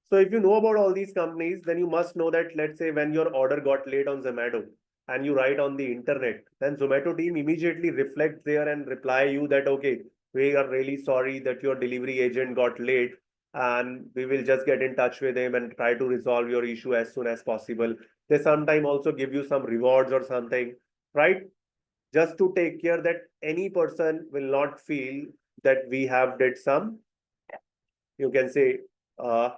So if you know about all these companies, then you must know that, let's say when your order got late on Zomato and you write on the internet, then Zomato team immediately reflects there and reply you that, okay, we are really sorry that your delivery agent got late and we will just get in touch with him and try to resolve your issue as soon as possible. They sometimes also give you some rewards or something, right? Just to take care that any person will not feel that we have did some, you can say, uh,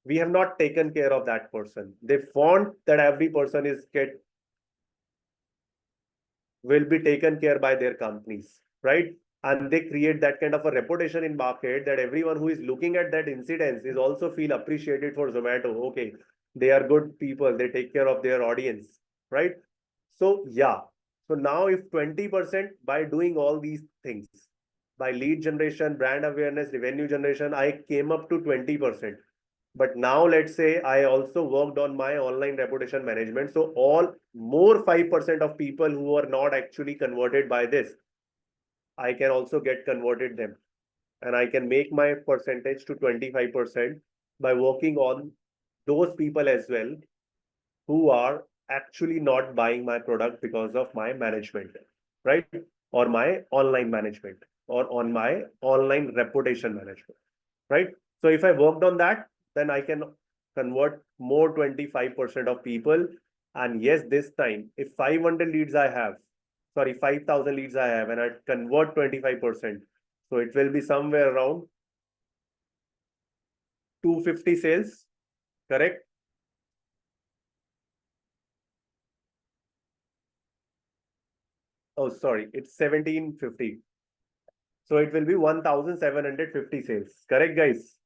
we have not taken care of that person. They want that every person is get will be taken care by their companies, right? And they create that kind of a reputation in market that everyone who is looking at that incidence is also feel appreciated for Zomato. Okay, they are good people. They take care of their audience, right? So yeah. So now if 20% by doing all these things, by lead generation, brand awareness, revenue generation, I came up to 20%. But now let's say I also worked on my online reputation management. So all more 5% of people who are not actually converted by this, I can also get converted them. And I can make my percentage to 25% by working on those people as well who are actually not buying my product because of my management, right? Or my online management or on my online reputation management, right? So if I worked on that, then I can convert more 25% of people. And yes, this time, if 500 leads I have, sorry, 5000 leads I have, and I convert 25%, so it will be somewhere around 250 sales, correct? Oh, sorry, it's 1750. So it will be 1750 sales, correct, guys?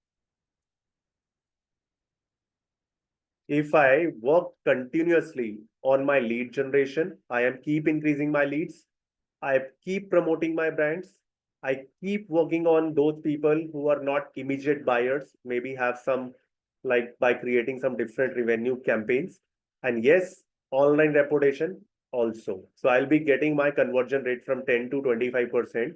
If I work continuously on my lead generation, I am keep increasing my leads. I keep promoting my brands. I keep working on those people who are not immediate buyers, maybe have some, like by creating some different revenue campaigns. And yes, online reputation also. So I'll be getting my conversion rate from 10 to 25%.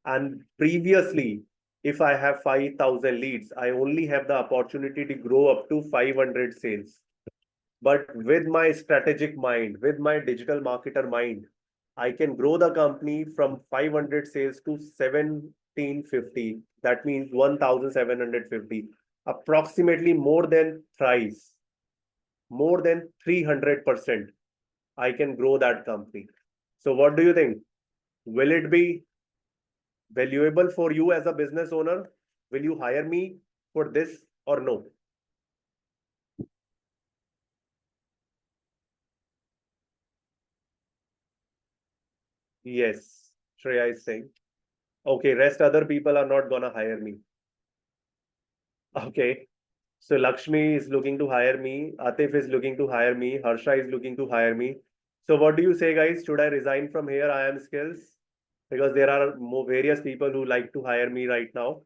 And previously, if I have 5,000 leads, I only have the opportunity to grow up to 500 sales. But with my strategic mind, with my digital marketer mind, I can grow the company from 500 sales to 1750. That means 1750, approximately more than thrice, more than 300%. I can grow that company. So, what do you think? Will it be valuable for you as a business owner? Will you hire me for this or no? Yes, Shreya is saying. Okay, rest other people are not gonna hire me. Okay. So Lakshmi is looking to hire me. Atif is looking to hire me. Harsha is looking to hire me. So what do you say, guys? Should I resign from here? I am skills because there are more various people who like to hire me right now.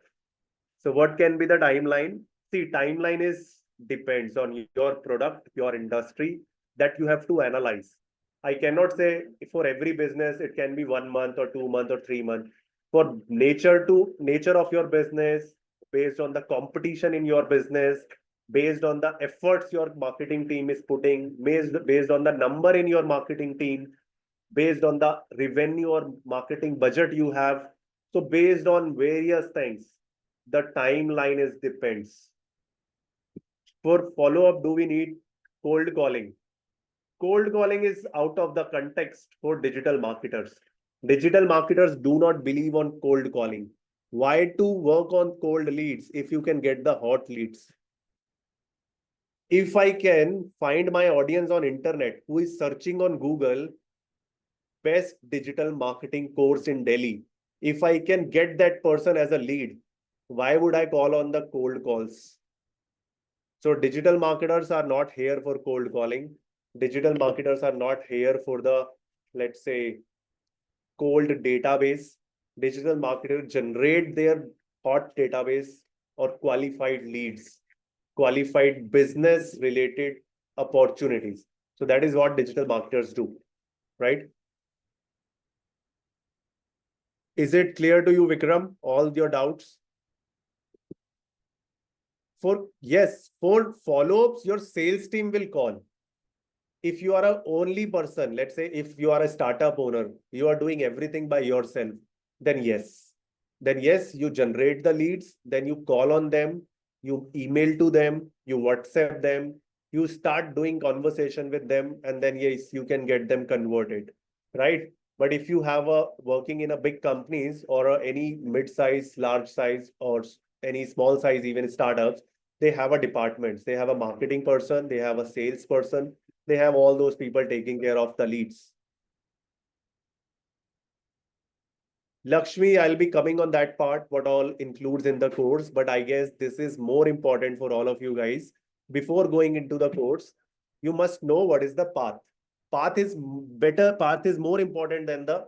So what can be the timeline? See, timeline is depends on your product, your industry that you have to analyze. I cannot say for every business it can be 1 month or 2 months or 3 months. For nature of your business, based on the competition in your business, based on the efforts your marketing team is putting, based on the number in your marketing team, based on the revenue or marketing budget you have. So based on various things, the timeline is depends. For follow up, do we need cold calling? Cold calling is out of the context for digital marketers. Digital marketers do not believe on cold calling. Why to work on cold leads if you can get the hot leads? If I can find my audience on internet who is searching on Google best digital marketing course in Delhi, if I can get that person as a lead, why would I call on the cold calls? So digital marketers are not here for cold calling. Digital marketers are not here for the, let's say, cold database. Digital marketers generate their hot database or qualified leads, qualified business related opportunities. So that is what digital marketers do, right? Is it clear to you, Vikram? All your doubts? For yes, for follow-ups, your sales team will call. If you are a only person, let's say if you are a startup owner, you are doing everything by yourself, then yes. Then yes, you generate the leads, then you call on them, you email to them, you WhatsApp them, you start doing conversation with them, and then yes, you can get them converted, right? But if you have a working in a big companies or any mid-size, large size, or any small size, even startups, they have a departments. They have a marketing person, they have a sales person, they have all those people taking care of the leads. Lakshmi, I'll be coming on that part, what all includes in the course, but I guess this is more important for all of you guys. Before going into the course, you must know what is the path. Path is better, path is more important than the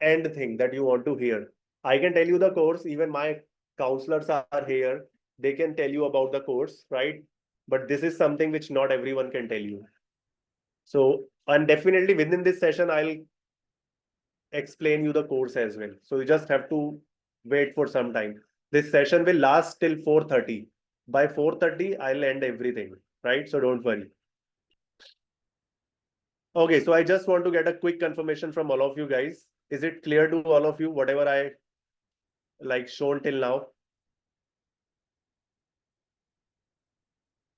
end thing that you want to hear. I can tell you the course, even my counselors are here. They can tell you about the course, right? But this is something which not everyone can tell you. So, and definitely within this session, I'll explain you the course as well. So you just have to wait for some time. This session will last till 4:30. By 4:30, I'll end everything, right? So don't worry. Okay, so I just want to get a quick confirmation from all of you guys. Is it clear to all of you, whatever I like shown till now?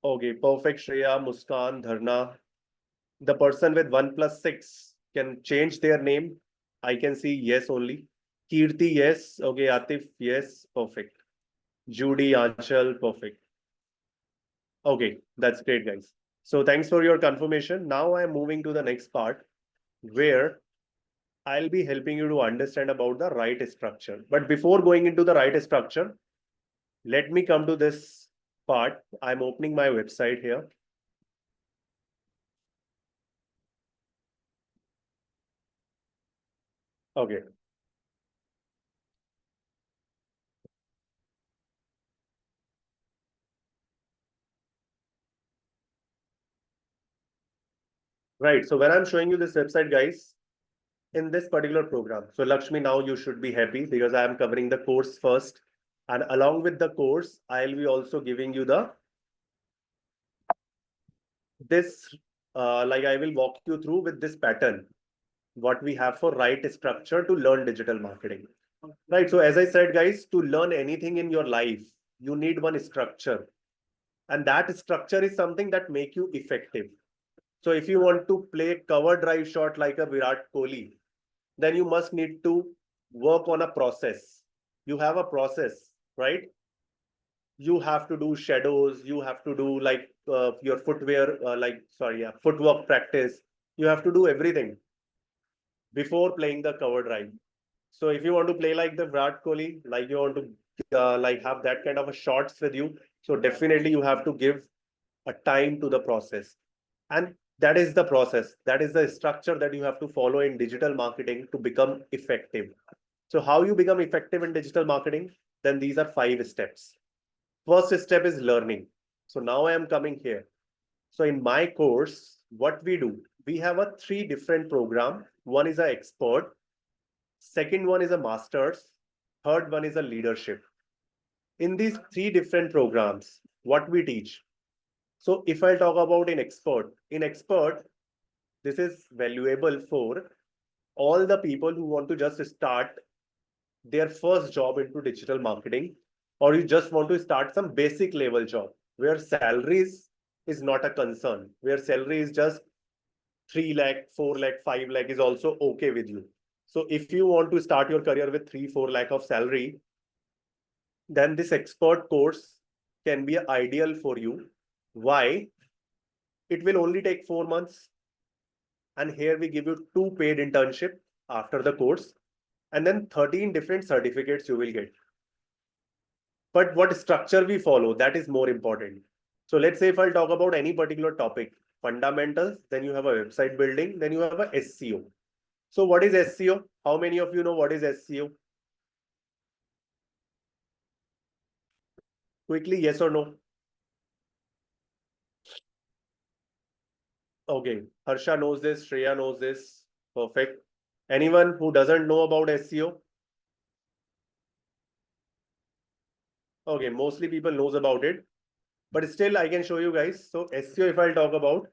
Okay, perfect. Shreya, Muskan, Dharna. The person with 1 plus 6 can change their name. I can see yes only. Kirti, yes. Okay, Atif, yes. Perfect. Judy, Anshal, perfect. Okay, that's great, guys. So thanks for your confirmation. Now I'm moving to the next part where I'll be helping you to understand about the right structure. But before going into the right structure, let me come to this part. I'm opening my website here. Okay. Right. So when I'm showing you this website, guys, in this particular program, so Lakshmi, now you should be happy because I am covering the course first. And along with the course, I'll be also giving you the this like I will walk you through with this pattern, what we have for right structure to learn digital marketing. Right. So as I said, guys, to learn anything in your life, you need one structure. And that structure is something that make you effective. So if you want to play cover drive shot like a Virat Kohli, then you must need to work on a process. You have a process, right? You have to do shadows. You have to do like your footwear, footwork practice. You have to do everything before playing the cover drive. So if you want to play like the Virat Kohli, like you want to like have that kind of a shots with you, so definitely you have to give a time to the process. And that is the process. That is the structure that you have to follow in digital marketing to become effective. So how you become effective in digital marketing? Then these are 5 steps. First step is learning. So now I am coming here. So in my course, what we do, we have a 3 different program. One is a expert. Second one is a master's. Third one is a leadership. In these 3 different programs, what we teach. So if I talk about in expert, this is valuable for all the people who want to just start their first job into digital marketing, or you just want to start some basic level job where salaries is not a concern, where salary is just 3 lakh, 4 lakh, 5 lakh is also okay with you. So if you want to start your career with 3, 4 lakh of salary, then this expert course can be ideal for you. Why? It will only take 4 months. And here we give you 2 paid internship after the course, and then 13 different certificates you will get. But what structure we follow, that is more important. So let's say if I'll talk about any particular topic, fundamentals, then you have a website building, then you have a SEO. So what is SEO? How many of you know what is SEO? Quickly, yes or no? Okay, Harsha knows this, Shreya knows this. Perfect. Anyone who doesn't know about SEO? Okay, mostly people knows about it, but still I can show you guys. So SEO, if I'll talk about,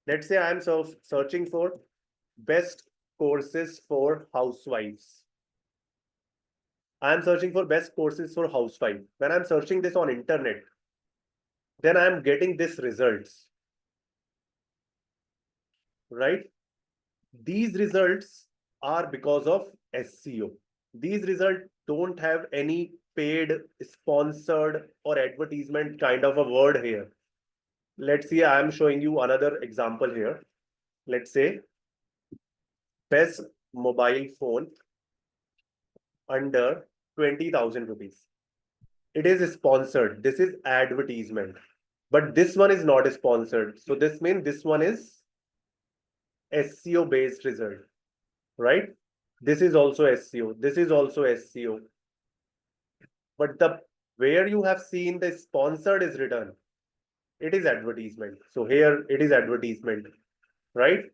let's say I am searching for best courses for housewives. I am searching for best courses for housewife. When I'm searching this on internet, then I am getting this results, right? These results are because of SEO. These results don't have any paid, sponsored, or advertisement kind of a word here. Let's see, I am showing you another example here. Let's say best mobile phone under 20,000 rupees. It is sponsored. This is advertisement. But this one is not sponsored. So this means this one is SEO based result, right? This is also SEO. This is also SEO. But the where you have seen the sponsored is written, it is advertisement. So here it is advertisement, right?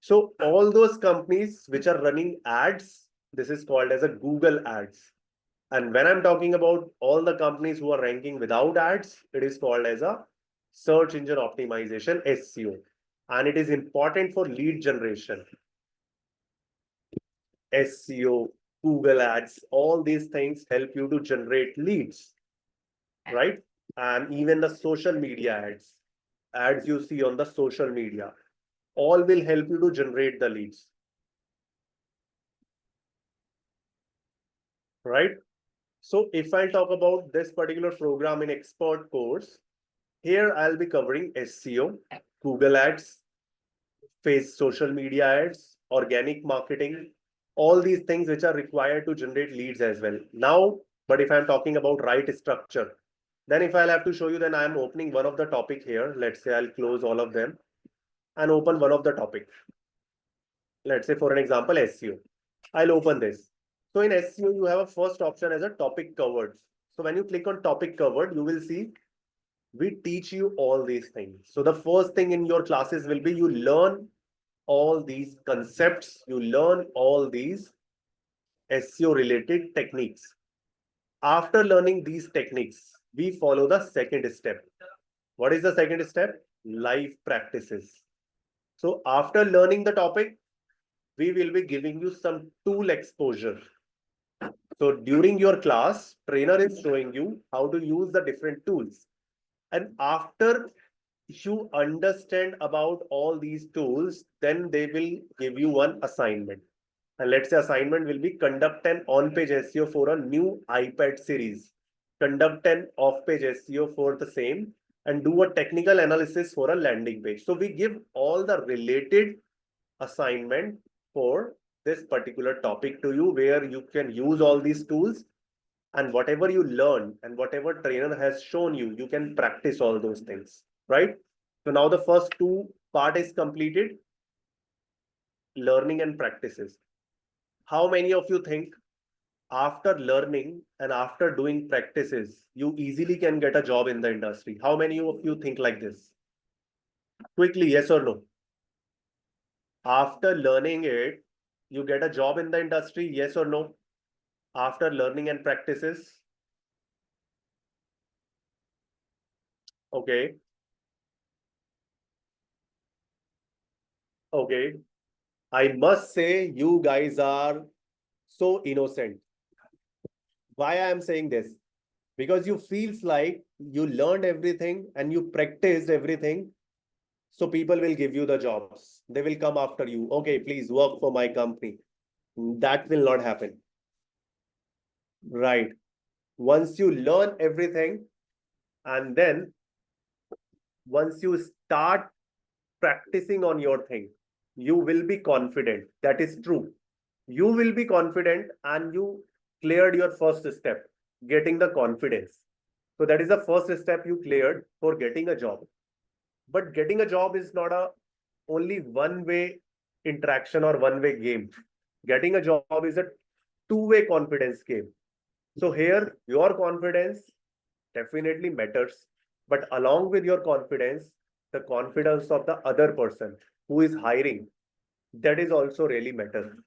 So all those companies which are running ads, this is called as a Google ads. And when I'm talking about all the companies who are ranking without ads, it is called as a search engine optimization, SEO. And it is important for lead generation. SEO, Google ads, all these things help you to generate leads, right? And even the social media ads you see on the social media, all will help you to generate the leads, right? So if I talk about this particular program in expert course, here I'll be covering SEO, Google ads, social media ads, organic marketing, all these things which are required to generate leads as well. Now, but if I'm talking about right structure, then if I'll have to show you, then I'm opening one of the topic here. Let's say I'll close all of them and open one of the topic. Let's say for an example, SEO. I'll open this. So in SEO, you have a first option as a topic covered. So when you click on topic covered, you will see we teach you all these things. So the first thing in your classes will be you learn all these concepts, you learn all these SEO related techniques. After learning these techniques, we follow the second step. What is the second step? Live practices. So after learning the topic, we will be giving you some tool exposure. So during your class, trainer is showing you how to use the different tools. And after you understand about all these tools, then they will give you one assignment. And let's say assignment will be conduct an on-page SEO for a new iPad series. Conduct an off-page SEO for the same and do a technical analysis for a landing page. So we give all the related assignment for this particular topic to you where you can use all these tools and whatever you learn and whatever trainer has shown you, you can practice all those things, right? So now the first two part is completed, learning and practices. How many of you think after learning and after doing practices, you easily can get a job in the industry? How many of you think like this? Quickly, yes or no? After learning it, you get a job in the industry, yes or no? After learning and practices? Okay, okay. I must say you guys are so innocent. Why I am saying this? Because you feels like you learned everything and you practiced everything. So people will give you the jobs. They will come after you. Okay, please work for my company. That will not happen. Right. Once you learn everything and then once you start practicing on your thing, you will be confident. That is true. You will be confident and you cleared your first step, getting the confidence. So that is the first step you cleared for getting a job. But getting a job is not a only one way interaction or one way game. Getting a job is a two-way confidence game. So here your confidence definitely matters, but along with your confidence, the confidence of the other person who is hiring, that is also really matter.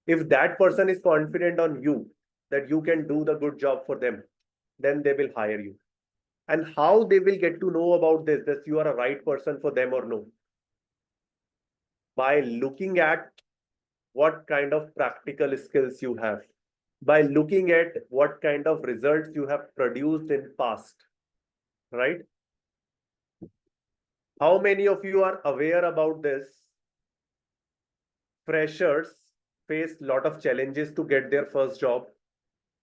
If that person is confident on you that you can do the good job for them, then they will hire you. And how they will get to know about this, that you are a right person for them or no? By looking at what kind of practical skills you have, by looking at what kind of results you have produced in past, right? How many of you are aware about this? Freshers face lot of challenges to get their first job.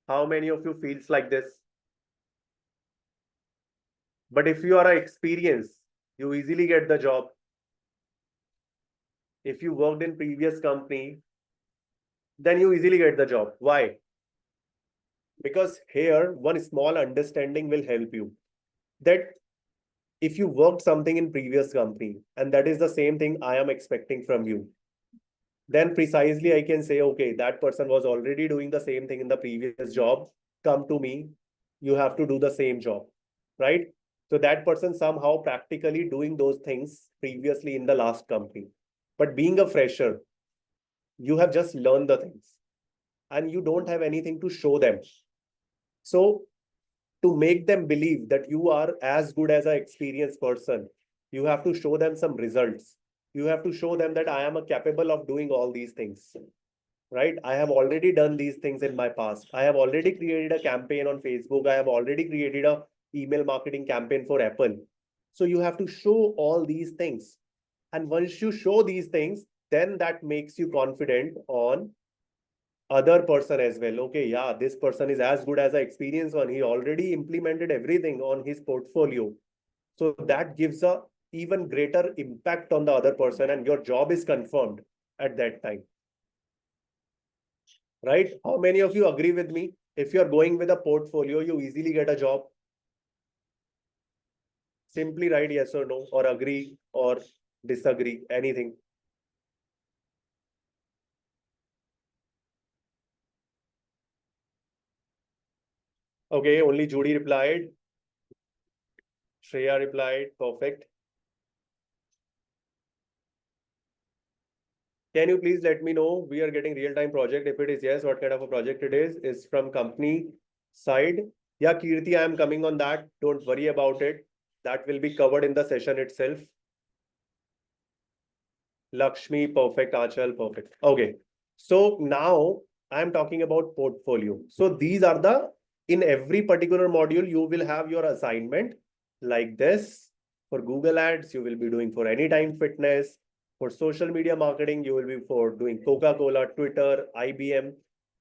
How many of you feels like this? But if you are experienced, you easily get the job. If you worked in previous company, then you easily get the job. Why? Because here one small understanding will help you that if you worked something in previous company and that is the same thing I am expecting from you, then precisely I can say, okay, that person was already doing the same thing in the previous job. Come to me, you have to do the same job, right? So that person somehow practically doing those things previously in the last company. But being a fresher, you have just learned the things and you don't have anything to show them. So to make them believe that you are as good as an experienced person, you have to show them some results. You have to show them that I am capable of doing all these things, right? I have already done these things in my past. I have already created a campaign on Facebook. I have already created a email marketing campaign for Apple. So you have to show all these things. And once you show these things, then that makes you confident on other person as well. Okay, yeah, this person is as good as an experienced one. He already implemented everything on his portfolio. So that gives a even greater impact on the other person and your job is confirmed at that time. Right? How many of you agree with me? If you're going with a portfolio, you easily get a job. Simply write yes or no, or agree or disagree, anything. Okay, only Judy replied. Shreya replied. Perfect. Can you please let me know we are getting real-time project? If it is yes, what kind of a project it is? Is from company side. Yeah, Kirti, I am coming on that. Don't worry about it. That will be covered in the session itself. Lakshmi, perfect. Achal, perfect. Okay. So now I'm talking about portfolio. So these are in every particular module, you will have your assignment like this. For Google Ads, you will be doing for Anytime Fitness. For social media marketing, you will be for doing Coca-Cola, Twitter, IBM,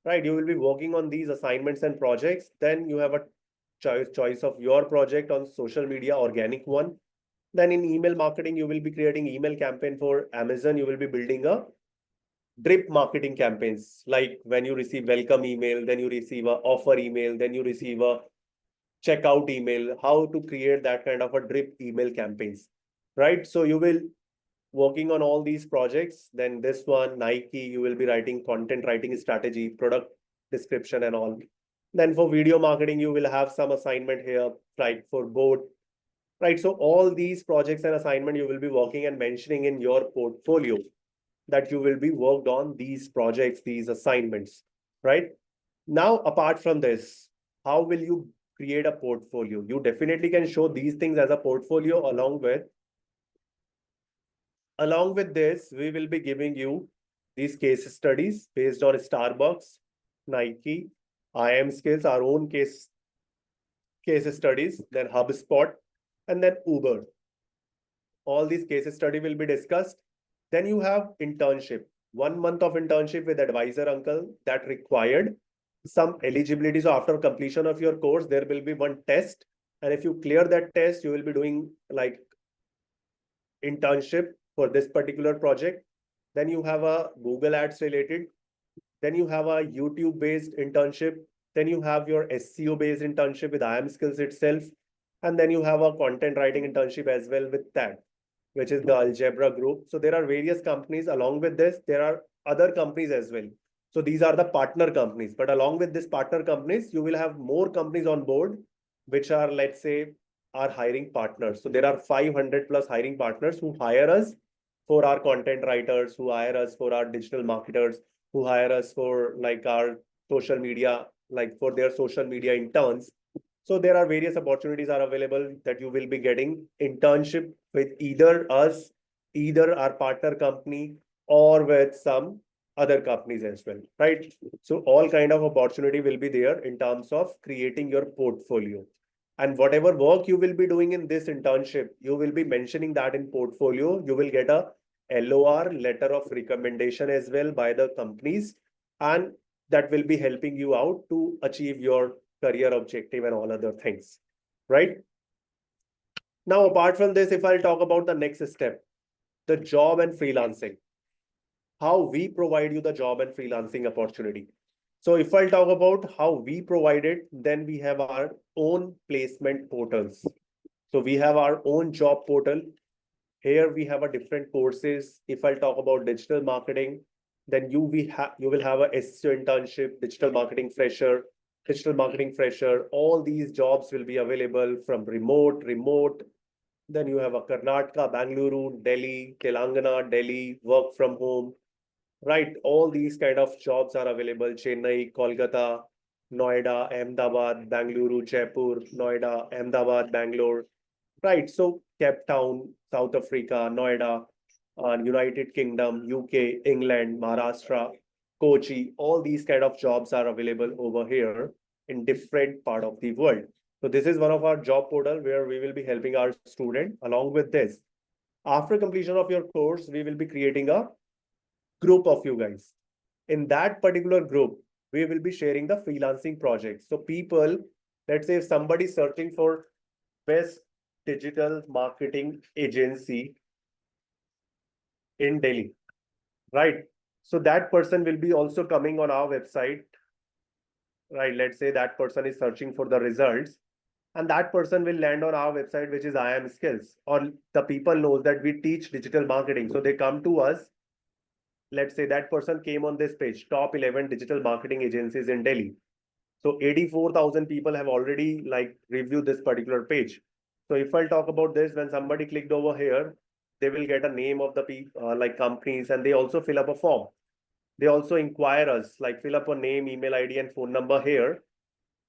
right? You will be working on these assignments and projects. Then you have a choice of your project on social media, organic one. Then in email marketing, you will be creating email campaign for Amazon. You will be building a drip marketing campaigns, like when you receive welcome email, then you receive a offer email, then you receive a checkout email, how to create that kind of a drip email campaigns, right? So you will working on all these projects. Then this one, Nike, you will be writing content writing strategy, product description and all. Then for video marketing, you will have some assignment here, right? For both. Right. So all these projects and assignment you will be working and mentioning in your portfolio that you will be worked on these projects, these assignments, right? Now, apart from this, how will you create a portfolio? You definitely can show these things as a portfolio along with this, we will be giving you these case studies based on Starbucks, Nike, IIM skills, our own case studies, then HubSpot, and then Uber. All these case study will be discussed. Then you have internship, 1 month of internship with advisor uncle that required some eligibility. So after completion of your course, there will be one test. And if you clear that test, you will be doing like internship for this particular project. Then you have a Google Ads related. Then you have a YouTube based internship. Then you have your SEO based internship with IIM skills itself. And then you have a content writing internship as well with that, which is the Algebra group. So there are various companies. Along with this, there are other companies as well. So these are the partner companies. But along with this partner companies, you will have more companies on board, which are, let's say, are hiring partners. So there are 500 plus hiring partners who hire us for our content writers, who hire us for our digital marketers, who hire us for like our social media, like for their social media interns. So there are various opportunities are available that you will be getting internship with either us, either our partner company, or with some other companies as well, right? So all kind of opportunity will be there in terms of creating your portfolio. And whatever work you will be doing in this internship, you will be mentioning that in portfolio. You will get a LOR, letter of recommendation as well by the companies, and that will be helping you out to achieve your career objective and all other things, right? Now, apart from this, if I'll talk about the next step, the job and freelancing, how we provide you the job and freelancing opportunity. So if I'll talk about how we provide it, then we have our own placement portals. So we have our own job portal. Here we have a different courses. If I'll talk about digital marketing, then you will have a SEO internship, digital marketing fresher. All these jobs will be available from remote. Then you have a Karnataka, Bangalore, Delhi, Telangana, Delhi, work from home, right? All these kind of jobs are available. Chennai, Kolkata, Noida, Ahmedabad, Bangalore, Jaipur, Noida, Ahmedabad, Bangalore, right? So Cape Town, South Africa, Noida, United Kingdom, UK, England, Maharashtra, Kochi, all these kind of jobs are available over here in different part of the world. So this is one of our job portal where we will be helping our student. Along with this, after completion of your course, we will be creating a group of you guys. In that particular group, we will be sharing the freelancing projects. So people, let's say if somebody is searching for best digital marketing agency in Delhi, right? So that person will be also coming on our website, right? Let's say that person is searching for the results, and that person will land on our website, which is IIM Skills, or the people knows that we teach digital marketing. So they come to us. Let's say that person came on this page, top 11 digital marketing agencies in Delhi. So 84,000 people have already like reviewed this particular page. So if I'll talk about this, when somebody clicked over here, they will get a name of the like companies, and they also fill up a form. They also inquire us, like fill up a name, email ID, and phone number here.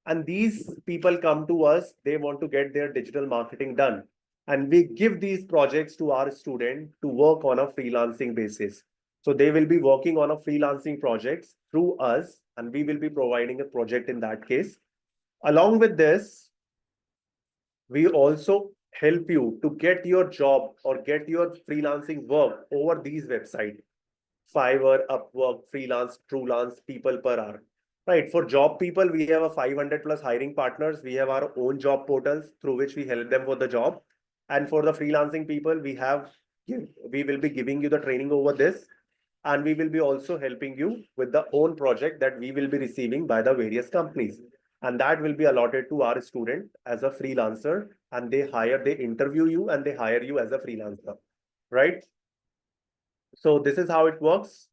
And these people come to us, they want to get their digital marketing done. And we give these projects to our student to work on a freelancing basis. So they will be working on a freelancing projects through us, and we will be providing a project in that case. Along with this, we also help you to get your job or get your freelancing work over these websites. Fiverr, Upwork, Freelance, Truelance, People Per Hour. Right. For job people, we have a 500 plus hiring partners. We have our own job portals through which we help them for the job. And for the freelancing people, we will be giving you the training over this. And we will be also helping you with the own project that we will be receiving by the various companies. And that will be allotted to our student as a freelancer. And they interview you and they hire you as a freelancer. Right. So this is how it works.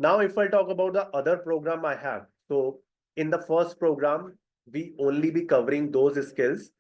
Now, if I talk about the other program I have, so in the first program, we only be covering those skills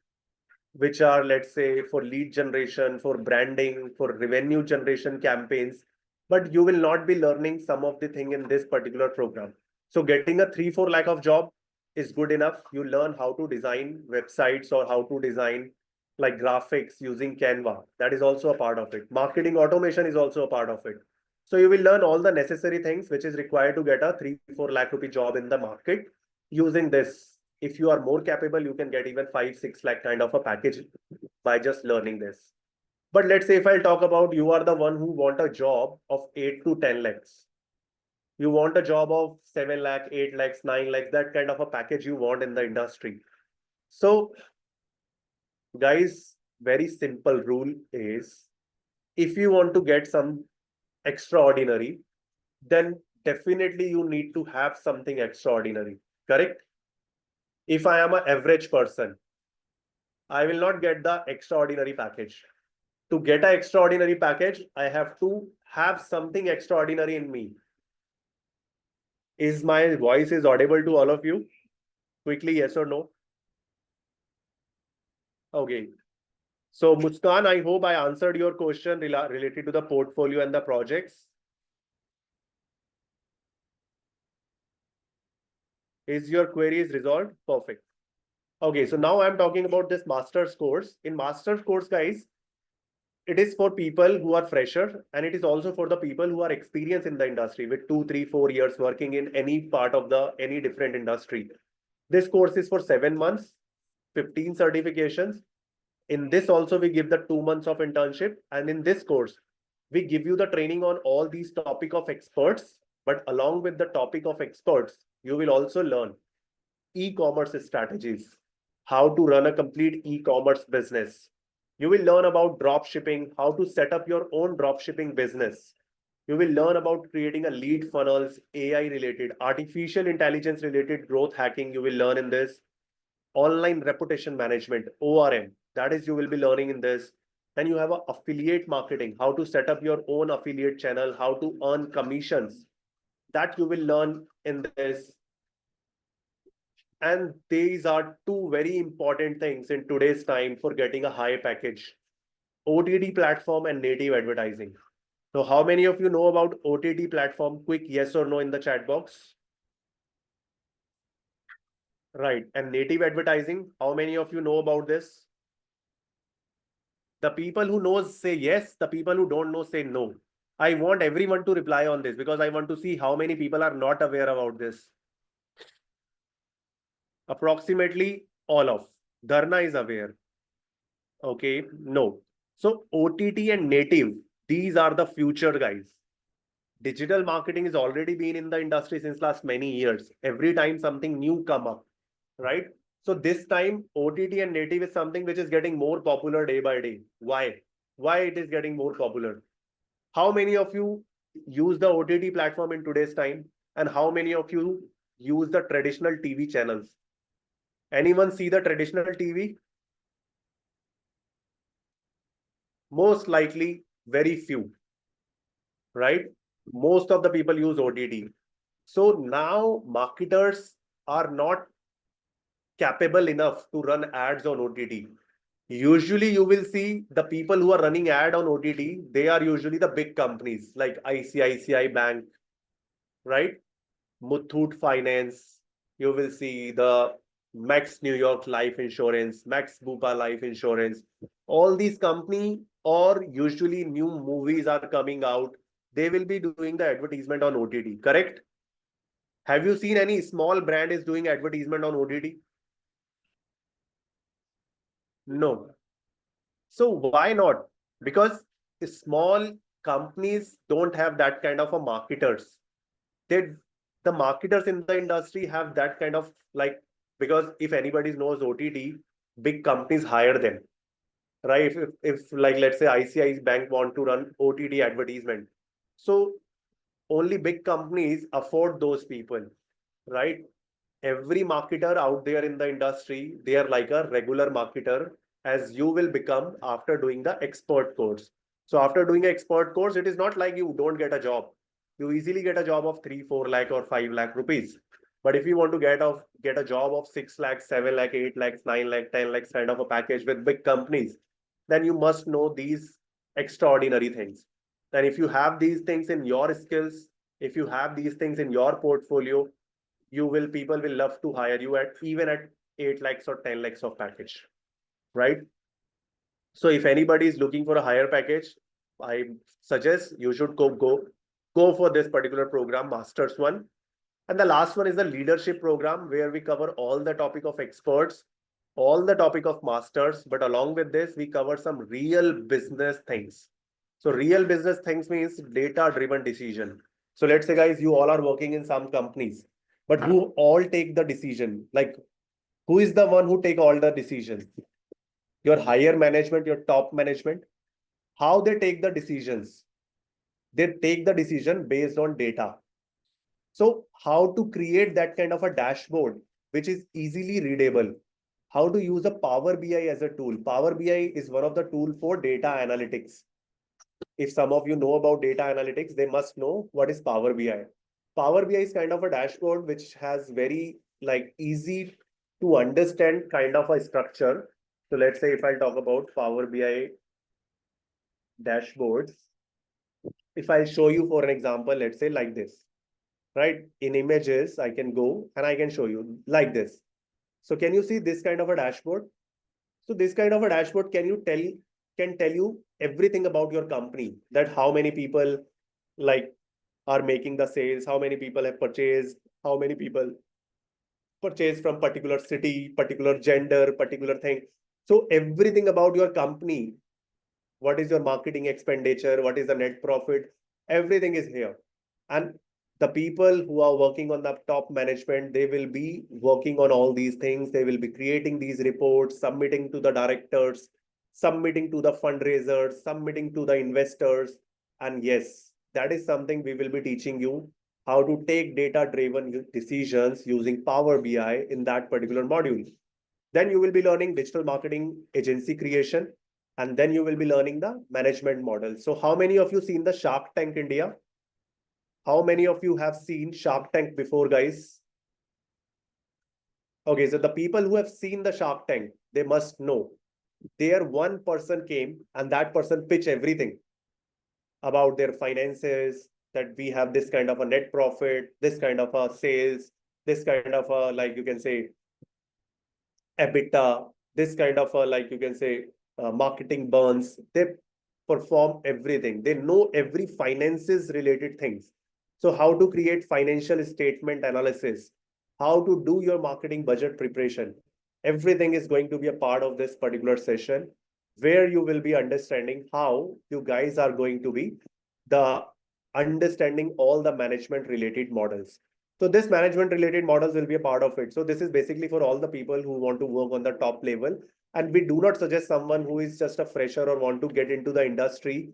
which are, let's say, for lead generation, for branding, for revenue generation campaigns, but you will not be learning some of the thing in this particular program. So getting a 3-4 lakh of job is good enough. You learn how to design websites or how to design like graphics using Canva. That is also a part of it. Marketing automation is also a part of it. So you will learn all the necessary things which is required to get a 3-4 lakh rupee job in the market using this. If you are more capable, you can get even 5-6 lakh kind of a package by just learning this. But let's say if I talk about you are the one who want a job of 8 to 10 lakhs. You want a job of 7 lakh, 8 lakhs, 9 lakhs, that kind of a package you want in the industry. So guys, very simple rule is if you want to get some extraordinary, then definitely you need to have something extraordinary, correct? If I am an average person, I will not get the extraordinary package. To get an extraordinary package, I have to have something extraordinary in me. Is my voice is audible to all of you? Quickly, yes or no? Okay. So Muskan, I hope I answered your question related to the portfolio and the projects. Is your query is resolved? Perfect. Okay, so now I'm talking about this master's course. In master's course, guys, it is for people who are fresher, and it is also for the people who are experienced in the industry with 2, 3, 4 years working in any part of any different industry. This course is for 7 months, 15 certifications. In this also, we give the 2 months of internship. And in this course, we give you the training on all these topic of experts. But along with the topic of experts, you will also learn e-commerce strategies, how to run a complete e-commerce business. You will learn about drop shipping, how to set up your own drop shipping business. You will learn about creating a lead funnels, AI related, artificial intelligence related growth hacking. You will learn in this. Online reputation management, ORM, that is you will be learning in this. Then you have a affiliate marketing, how to set up your own affiliate channel, how to earn commissions. That you will learn in this. And these are two very important things in today's time for getting a high package. OTT platform and native advertising. So how many of you know about OTT platform? Quick yes or no in the chat box. Right. And native advertising, how many of you know about this? The people who knows say yes, the people who don't know say no. I want everyone to reply on this because I want to see how many people are not aware about this. Approximately all of. Dharna is aware. Okay, no. So OTT and native, these are the future, guys. Digital marketing has already been in the industry since last many years. Every time something new come up, right? So this time OTT and native is something which is getting more popular day by day. Why? Why it is getting more popular? How many of you use the OTT platform in today's time? And how many of you use the traditional TV channels? Anyone see the traditional TV? Most likely very few, right? Most of the people use OTT. So now marketers are not capable enough to run ads on OTT. Usually you will see the people who are running ad on OTT, they are usually the big companies like ICICI Bank, right? Muthoot Finance. You will see the Max New York Life Insurance, Max Bupa Life Insurance. All these company or usually new movies are coming out. They will be doing the advertisement on OTT, correct? Have you seen any small brand is doing advertisement on OTT? No. So why not? Because small companies don't have that kind of a marketers. They the marketers in the industry have that kind of like, because if anybody knows OTT, big companies hire them, right? If like let's say ICICI Bank want to run OTT advertisement, so only big companies afford those people, right? Every marketer out there in the industry, they are like a regular marketer, as you will become after doing the expert course. So after doing an expert course, it is not like you don't get a job. You easily get a job of 3, 4 lakh or 5 lakh rupees. But if you want to get a job of 6 lakh, 7 lakh, 8 lakhs, 9 lakh, 10 lakhs kind of a package with big companies, then you must know these extraordinary things. Then if you have these things in your skills, if you have these things in your portfolio, you will people will love to hire you at even at 8 lakhs or 10 lakhs of package, right? So if anybody is looking for a higher package, I suggest you should go for this particular program, masters one. And the last one is the leadership program, where we cover all the topic of experts, all the topic of masters, but along with this we cover some real business things. So real business things means data driven decision. So let's say guys, you all are working in some companies, but who all take the decision? Like, who is the one who take all the decisions? Your higher management, your top management. How they take the decisions? They take the decision based on data. So how to create that kind of a dashboard which is easily readable? How to use a Power BI as a tool? Power BI is one of the tool for data analytics. If some of you know about data analytics, they must know what is Power BI. Power BI is kind of a dashboard which has very like easy to understand kind of a structure. So let's say if I talk about Power BI dashboards, if I show you for an example, let's say like this, right? In images, I can go and I can show you like this. So can you see this kind of a dashboard? So this kind of a dashboard, can tell you everything about your company, that how many people like are making the sales, how many people have purchased, how many people purchase from particular city, particular gender, particular thing. So everything about your company, what is your marketing expenditure, what is the net profit, everything is here. And the people who are working on the top management, they will be working on all these things. They will be creating these reports, submitting to the directors, submitting to the fundraisers, submitting to the investors. And yes, that is something we will be teaching you, how to take data driven decisions using Power BI in that particular module. Then you will be learning digital marketing agency creation, and then you will be learning the management model. So how many of you seen the Shark Tank India? How many of you have seen Shark Tank before, guys? Okay, so the people who have seen the Shark Tank, they must know. There one person came and that person pitched everything about their finances, that we have this kind of a net profit, this kind of a sales, this kind of a, like you can say, EBITDA, this kind of a, like you can say, marketing burns. They perform everything. They know every finances related things. So how to create financial statement analysis, how to do your marketing budget preparation. Everything is going to be a part of this particular session, where you will be understanding how you guys are going to be the understanding all the management related models. So this management related models will be a part of it. So this is basically for all the people who want to work on the top level. And we do not suggest someone who is just a fresher or want to get into the industry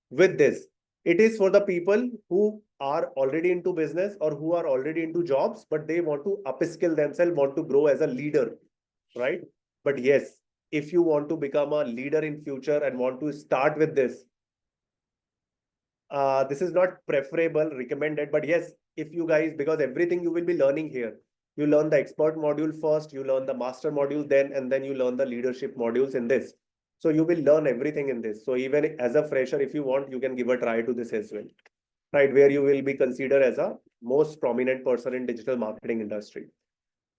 with this. It is for the people who are already into business or who are already into jobs, but they want to upskill themselves, want to grow as a leader, right? But yes, if you want to become a leader in future and want to start with this is not preferable, recommended, but yes, if you guys, because everything you will be learning here. You learn the expert module first, you learn the master module then, and then you learn the leadership modules in this. So you will learn everything in this. So even as a fresher, if you want, you can give a try to this as well, right? Where you will be considered as a most prominent person in digital marketing industry.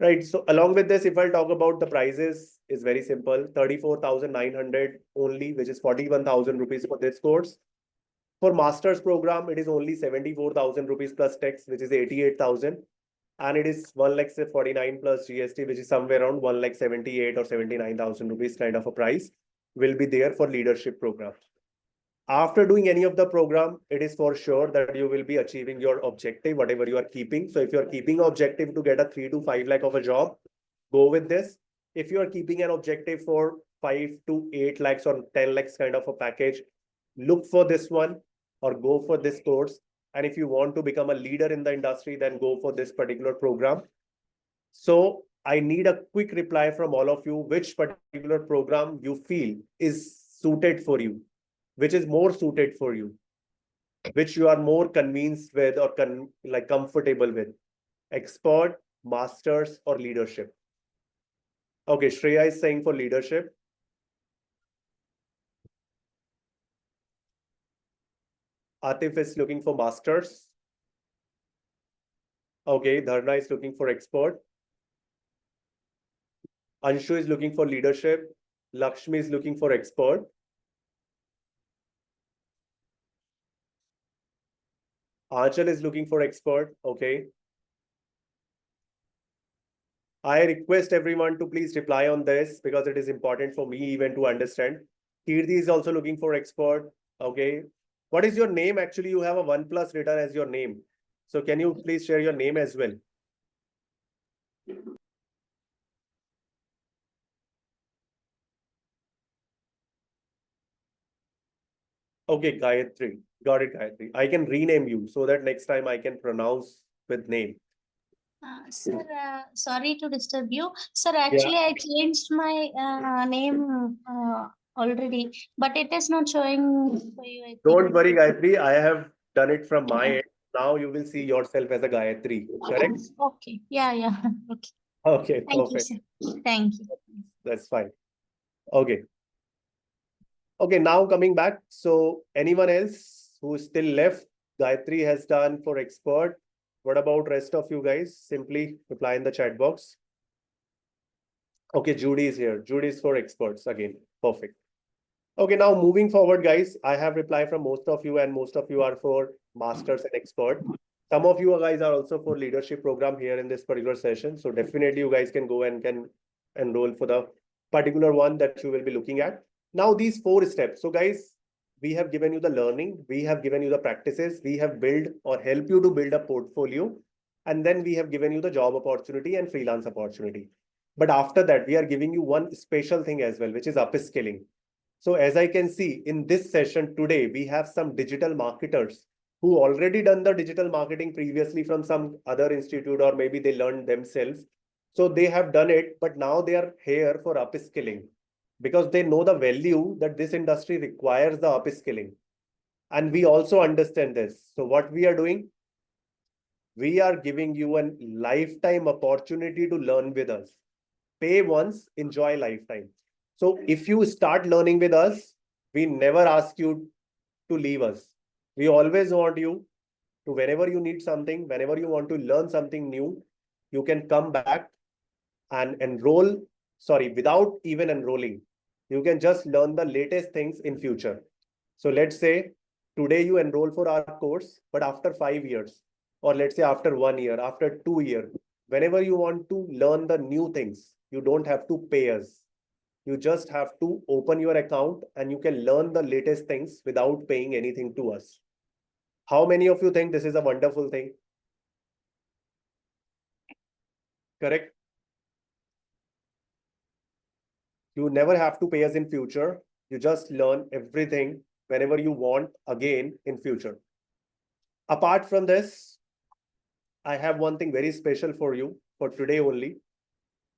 Right. So along with this, if I talk about the prices, is very simple. 34,900 only, which is 41,000 rupees for this course. For master's program, it is only 74,000 rupees plus tax, which is 88,000. And it is 1 lakh 49 plus GST, which is somewhere around 1 lakh 78 or 79,000 rupees kind of a price will be there for leadership program. After doing any of the program, it is for sure that you will be achieving your objective, whatever you are keeping. So if you are keeping objective to get a 3 to 5 lakh of a job, go with this. If you are keeping an objective for 5 to 8 lakhs or 10 lakhs kind of a package, look for this one or go for this course. And if you want to become a leader in the industry, then go for this particular program. So I need a quick reply from all of you, which particular program you feel is suited for you, which is more suited for you, which you are more convinced with or like comfortable with. Expert, masters, or leadership. Okay, Shreya is saying for leadership. Atif is looking for masters. Okay, Dharna is looking for expert. Anshu is looking for leadership. Lakshmi is looking for expert. Aanchal is looking for expert. Okay. I request everyone to please reply on this because it is important for me even to understand. Kirti is also looking for expert. Okay. What is your name? Actually, you have a 1+ written as your name. So can you please share your name as well? Okay, Gayatri. Got it, Gayatri. I can rename you so that next time I can pronounce with name. Sir, sorry to disturb you. Sir, Yeah. actually, I changed my name already, but it is not showing for you, I Don't think. worry, Gayatri. I have done it from my end. Now you will see yourself as a Gayatri. Correct? Okay. Yeah, yeah. Okay. Okay, Thank you, perfect. sir. Thank you. That's fine. Okay. Okay, now coming back. So anyone else who is still left? Gayatri has done for expert. What about rest of you guys? Simply reply in the chat box. Okay, Judy is here. Judy is for experts again. Perfect. Okay, now moving forward, guys, I have reply from most of you, and most of you are for masters and expert. Some of you guys are also for leadership program here in this particular session. So definitely you guys can go and can enroll for the particular one that you will be looking at. Now these 4 steps. So guys, we have given you the learning, we have given you the practices, we have built or help you to build a portfolio, and then we have given you the job opportunity and freelance opportunity. But after that, we are giving you one special thing as well, which is upskilling. So as I can see in this session today, we have some digital marketers who already done the digital marketing previously from some other institute, or maybe they learned themselves. So they have done it, but now they are here for upskilling because they know the value that this industry requires the upskilling. And we also understand this. So what we are doing, we are giving you a lifetime opportunity to learn with us. Pay once, enjoy lifetime. So if you start learning with us, we never ask you to leave us. We always want you to, whenever you need something, whenever you want to learn something new, you can come back and enroll, sorry, without even enrolling. You can just learn the latest things in future. So let's say today you enroll for our course, but after 5 years, or let's say after 1 year, after 2 years, whenever you want to learn the new things, you don't have to pay us. You just have to open your account and you can learn the latest things without paying anything to us. How many of you think this is a wonderful thing? Correct? You never have to pay us in future. You just learn everything whenever you want again in future. Apart from this, I have one thing very special for you for today only.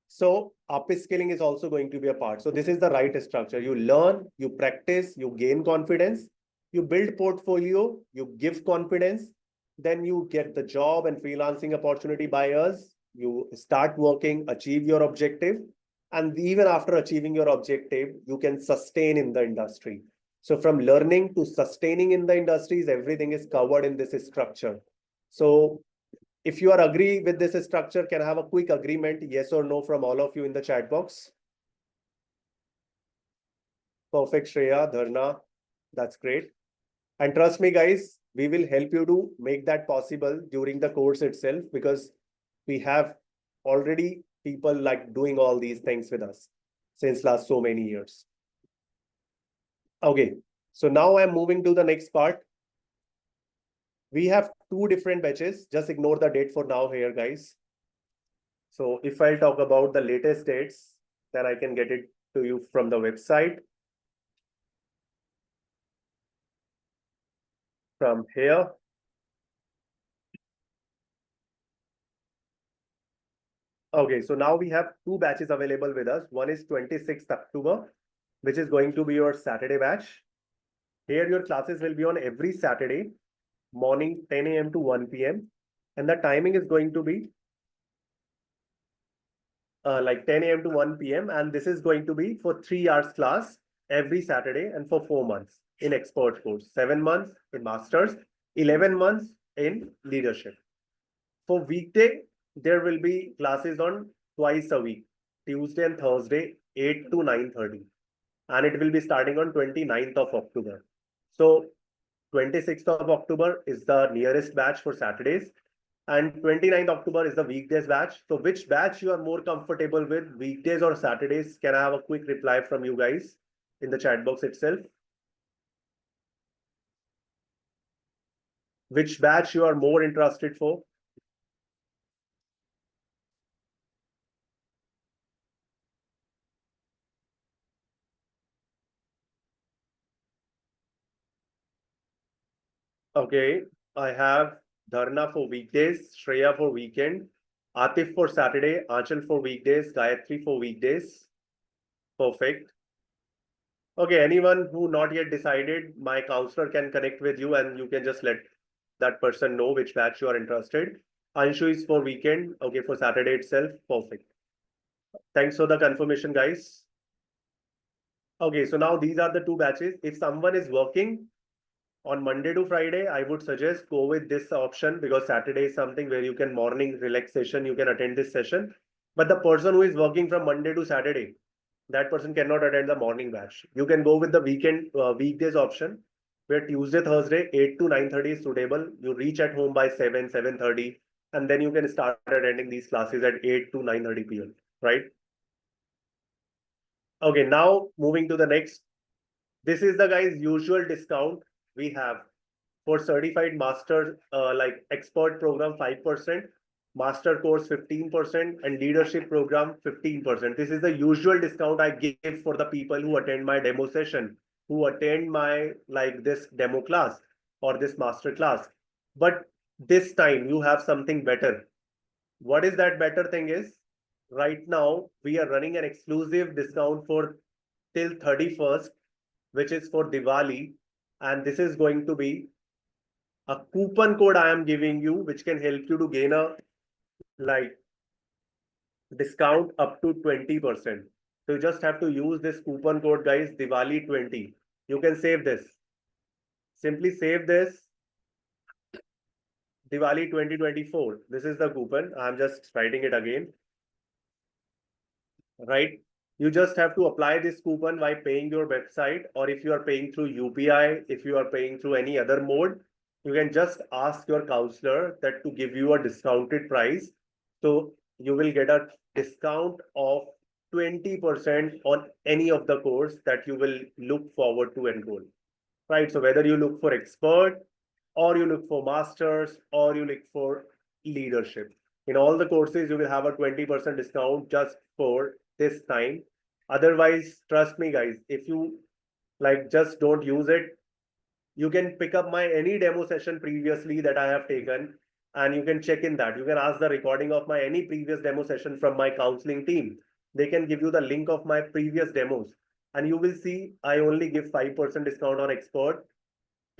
So upskilling is also going to be a part. So this is the right structure. You learn, you practice, you gain confidence, you build portfolio, you give confidence, then you get the job and freelancing opportunity by us. you start working, achieve your objective, and even after achieving your objective, you can sustain in the industry. So from learning to sustaining in the industries, everything is covered in this structure. So if you are agree with this structure, can I have a quick agreement, yes or no, from all of you in the chat box? Perfect, Shreya, Dharna, that's great. And trust me, guys, we will help you to make that possible during the course itself, because we have already people like doing all these things with us since last so many years. Okay, so now I'm moving to the next part. We have two different batches. Just ignore the date for now here, guys. So if I talk about the latest dates, then I can get it to you from the website. From here. Okay, so now we have two batches available with us. One is 26th October, which is going to be your Saturday batch. Here your classes will be on every Saturday, morning 10 a.m. to 1 p.m. And the timing is going to be like 10 a.m. to 1 p.m. And this is going to be for 3 hours class every Saturday and for 4 months in expert course, 7 months in masters, 11 months in leadership. For weekday, there will be classes on twice a week, Tuesday and Thursday, 8 to 9:30. And it will be starting on 29th of October. So 26th of October is the nearest batch for Saturdays. And 29th October is the weekdays batch. So which batch you are more comfortable with, weekdays or Saturdays? Can I have a quick reply from you guys in the chat box itself? Which batch you are more interested for? Okay, I have Dharna for weekdays, Shreya for weekend, Atif for Saturday, Aanchal for weekdays, Gayatri for weekdays. Perfect. Okay, anyone who not yet decided, my counselor can connect with you and you can just let that person know which batch you are interested. Anshu is for weekend, okay, for Saturday itself. Perfect. Thanks for the confirmation, guys. Okay, so now these are the two batches. If someone is working on Monday to Friday, I would suggest go with this option, because Saturday is something where you can morning relaxation, you can attend this session. But the person who is working from Monday to Saturday, that person cannot attend the morning batch. You can go with the weekdays option, where Tuesday, Thursday, 8 to 9:30 is suitable. You reach at home by 7, 7:30, and then you can start attending these classes at 8 to 9:30 p.m., right? Okay, now moving to the next. This is the guys usual discount we have for certified master, like expert program 5%, master course 15%, and leadership program 15%. This is the usual discount I give for the people who attend my demo session, who attend my like this demo class or this master class. But this time you have something better. What is that better thing is, right now we are running an exclusive discount for till 31st, which is for Diwali. And this is going to be a coupon code I am giving you, which can help you to gain a like discount up to 20%. So you just have to use this coupon code, guys, Diwali 20. You can save this. Simply save this, Diwali 2024. This is the coupon. I'm just writing it again. Right? You just have to apply this coupon by paying your website, or if you are paying through UPI, if you are paying through any other mode, you can just ask your counselor that to give you a discounted price. So you will get a discount of 20% on any of the course that you will look forward to enroll. Right? So whether you look for expert, or you look for masters, or you look for leadership, in all the courses you will have a 20% discount just for this time. Otherwise, trust me guys, if you like just don't use it, you can pick up my any demo session previously that I have taken, and you can check in that. You can ask the recording of my any previous demo session from my counseling team. They can give you the link of my previous demos, and you will see I only give 5% discount on expert,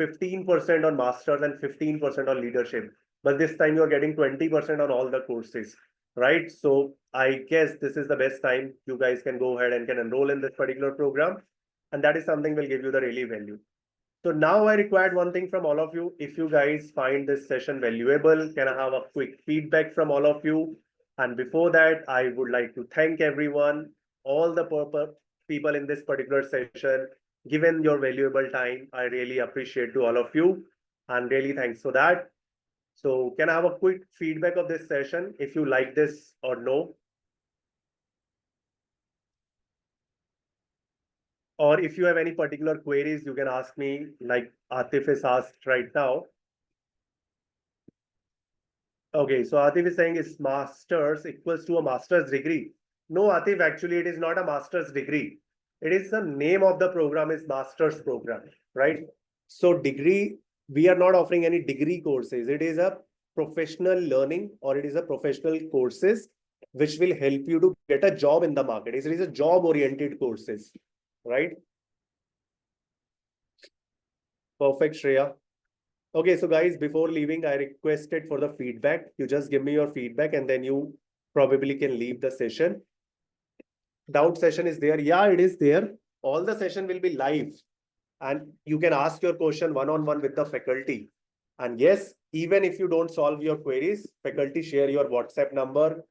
15% on masters, and 15% on leadership. But this time you're getting 20% on all the courses. right? So I guess this is the best time you guys can go ahead and can enroll in this particular program. And that is something will give you the really value. So now I required one thing from all of you. If you guys find this session valuable, can I have a quick feedback from all of you? And before that, I would like to thank everyone, all the people in this particular session, given your valuable time. I really appreciate to all of you and really thanks for that. So can I have a quick feedback of this session if you like this or no? Or if you have any particular queries, you can ask me like Atif is asked right now. Okay, so Atif is saying is master's equals to a master's degree. No, Atif, actually it is not a master's degree. It is the name of the program is master's program, right? So degree, we are not offering any degree courses. It is a professional learning or it is a professional courses which will help you to get a job in the market. It is a job oriented courses, right? Perfect, Shreya. Okay, so guys, before leaving, I requested for the feedback. You just give me your feedback and then you probably can leave the session. Doubt session is there. Yeah, it is there. All the session will be live and you can ask your question one-on-one with the faculty. And yes, even if you don't solve your queries, faculty share your WhatsApp number.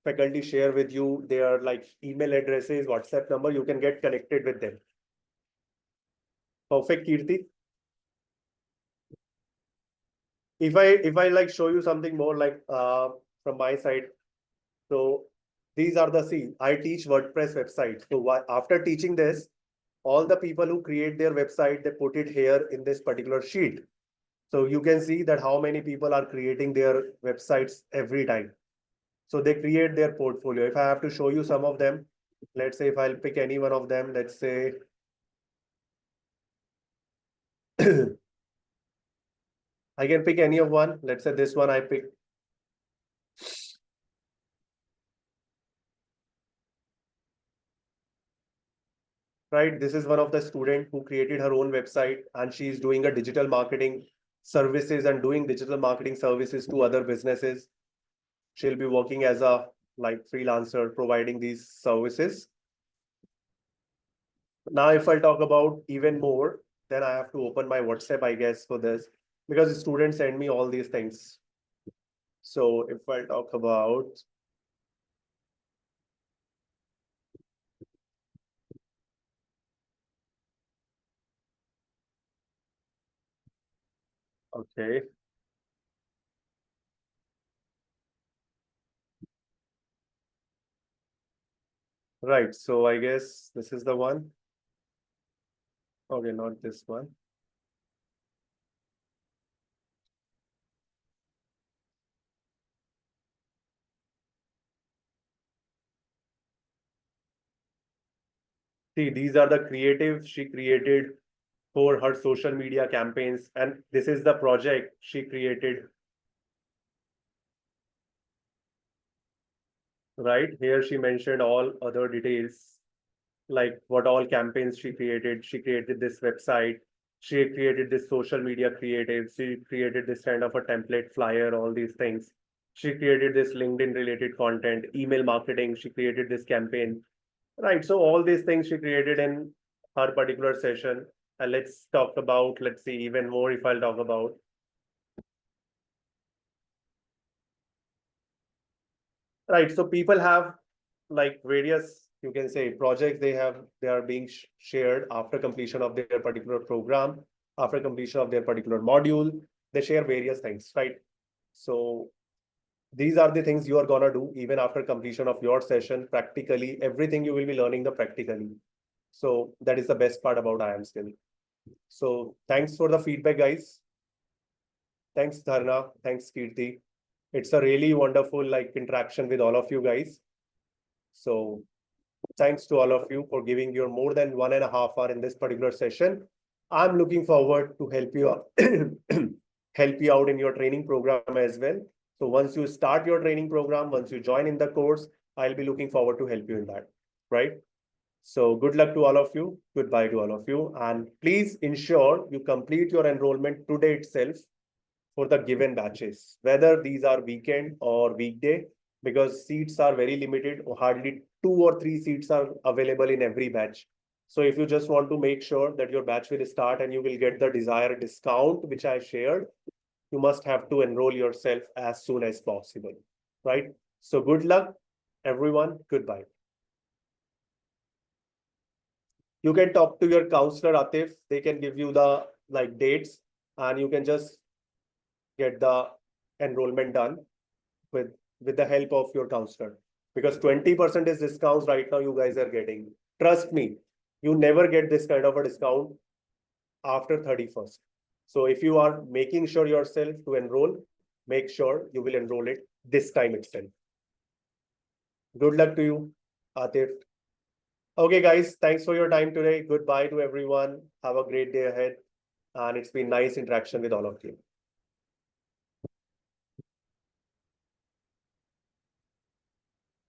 Faculty share with you their like email addresses, WhatsApp number. You can get connected with them. Perfect, Kirti. If I like show you something more like from my side. So these are the see, I teach WordPress websites. So after teaching this, all the people who create their website, they put it here in this particular sheet. So you can see that how many people are creating their websites every time. So they create their portfolio. If I have to show you some of them, let's say if I'll pick any one of them, let's say I can pick any of one. Let's say this one I pick. Right, this is one of the student who created her own website and she is doing a digital marketing services and doing digital marketing services to other businesses. She'll be working as a like freelancer providing these services. Now if I talk about even more, then I have to open my WhatsApp, I guess, for this because students send me all these things. So if I talk about, okay, right. So I guess this is the one. Okay, not this one. See, these are the creative she created for her social media campaigns. And this is the project she created, right? Here she mentioned all other details, like what all campaigns she created. She created this website. She created this social media creative. She created this kind of a template flyer, all these things. She created this LinkedIn related content, email marketing. She created this campaign, right? So all these things she created in her particular session. And let's talk about, let's see even more if I'll talk about. Right. So people have like various, you can say, projects they are being shared after completion of their particular program, after completion of their particular module. They share various things, right? So these are the things you are gonna do even after completion of your session. Practically, everything you will be learning the practically. So that is the best part about IIM skill. So thanks for the feedback, guys. Thanks, Dharna. Thanks, Kirti. It's a really wonderful like interaction with all of you guys. So thanks to all of you for giving your more than 1.5 hours in this particular session. I'm looking forward to help you out, help you out in your training program as well. So once you start your training program, once you join in the course, I'll be looking forward to help you in that, right? So good luck to all of you. Goodbye to all of you. And please ensure you complete your enrollment today itself for the given batches, whether these are weekend or weekday. because seats are very limited. Hardly 2 or 3 seats are available in every batch. So if you just want to make sure that your batch will start and you will get the desired discount, which I shared, you must have to enroll yourself as soon as possible, right? So good luck, everyone. Goodbye. You can talk to your counselor, Atif. They can give you the dates, and you can just get the enrollment done with with the help of your counselor, because 20% is discounts right now you guys are getting. Trust me, you never get this kind of a discount after 31st. So if you are making sure yourself to enroll, make sure you will enroll it this time itself. Good luck to you, Atif. Okay, guys, thanks for your time today. Goodbye to everyone. Have a great day ahead. And it's been nice interaction with all of you.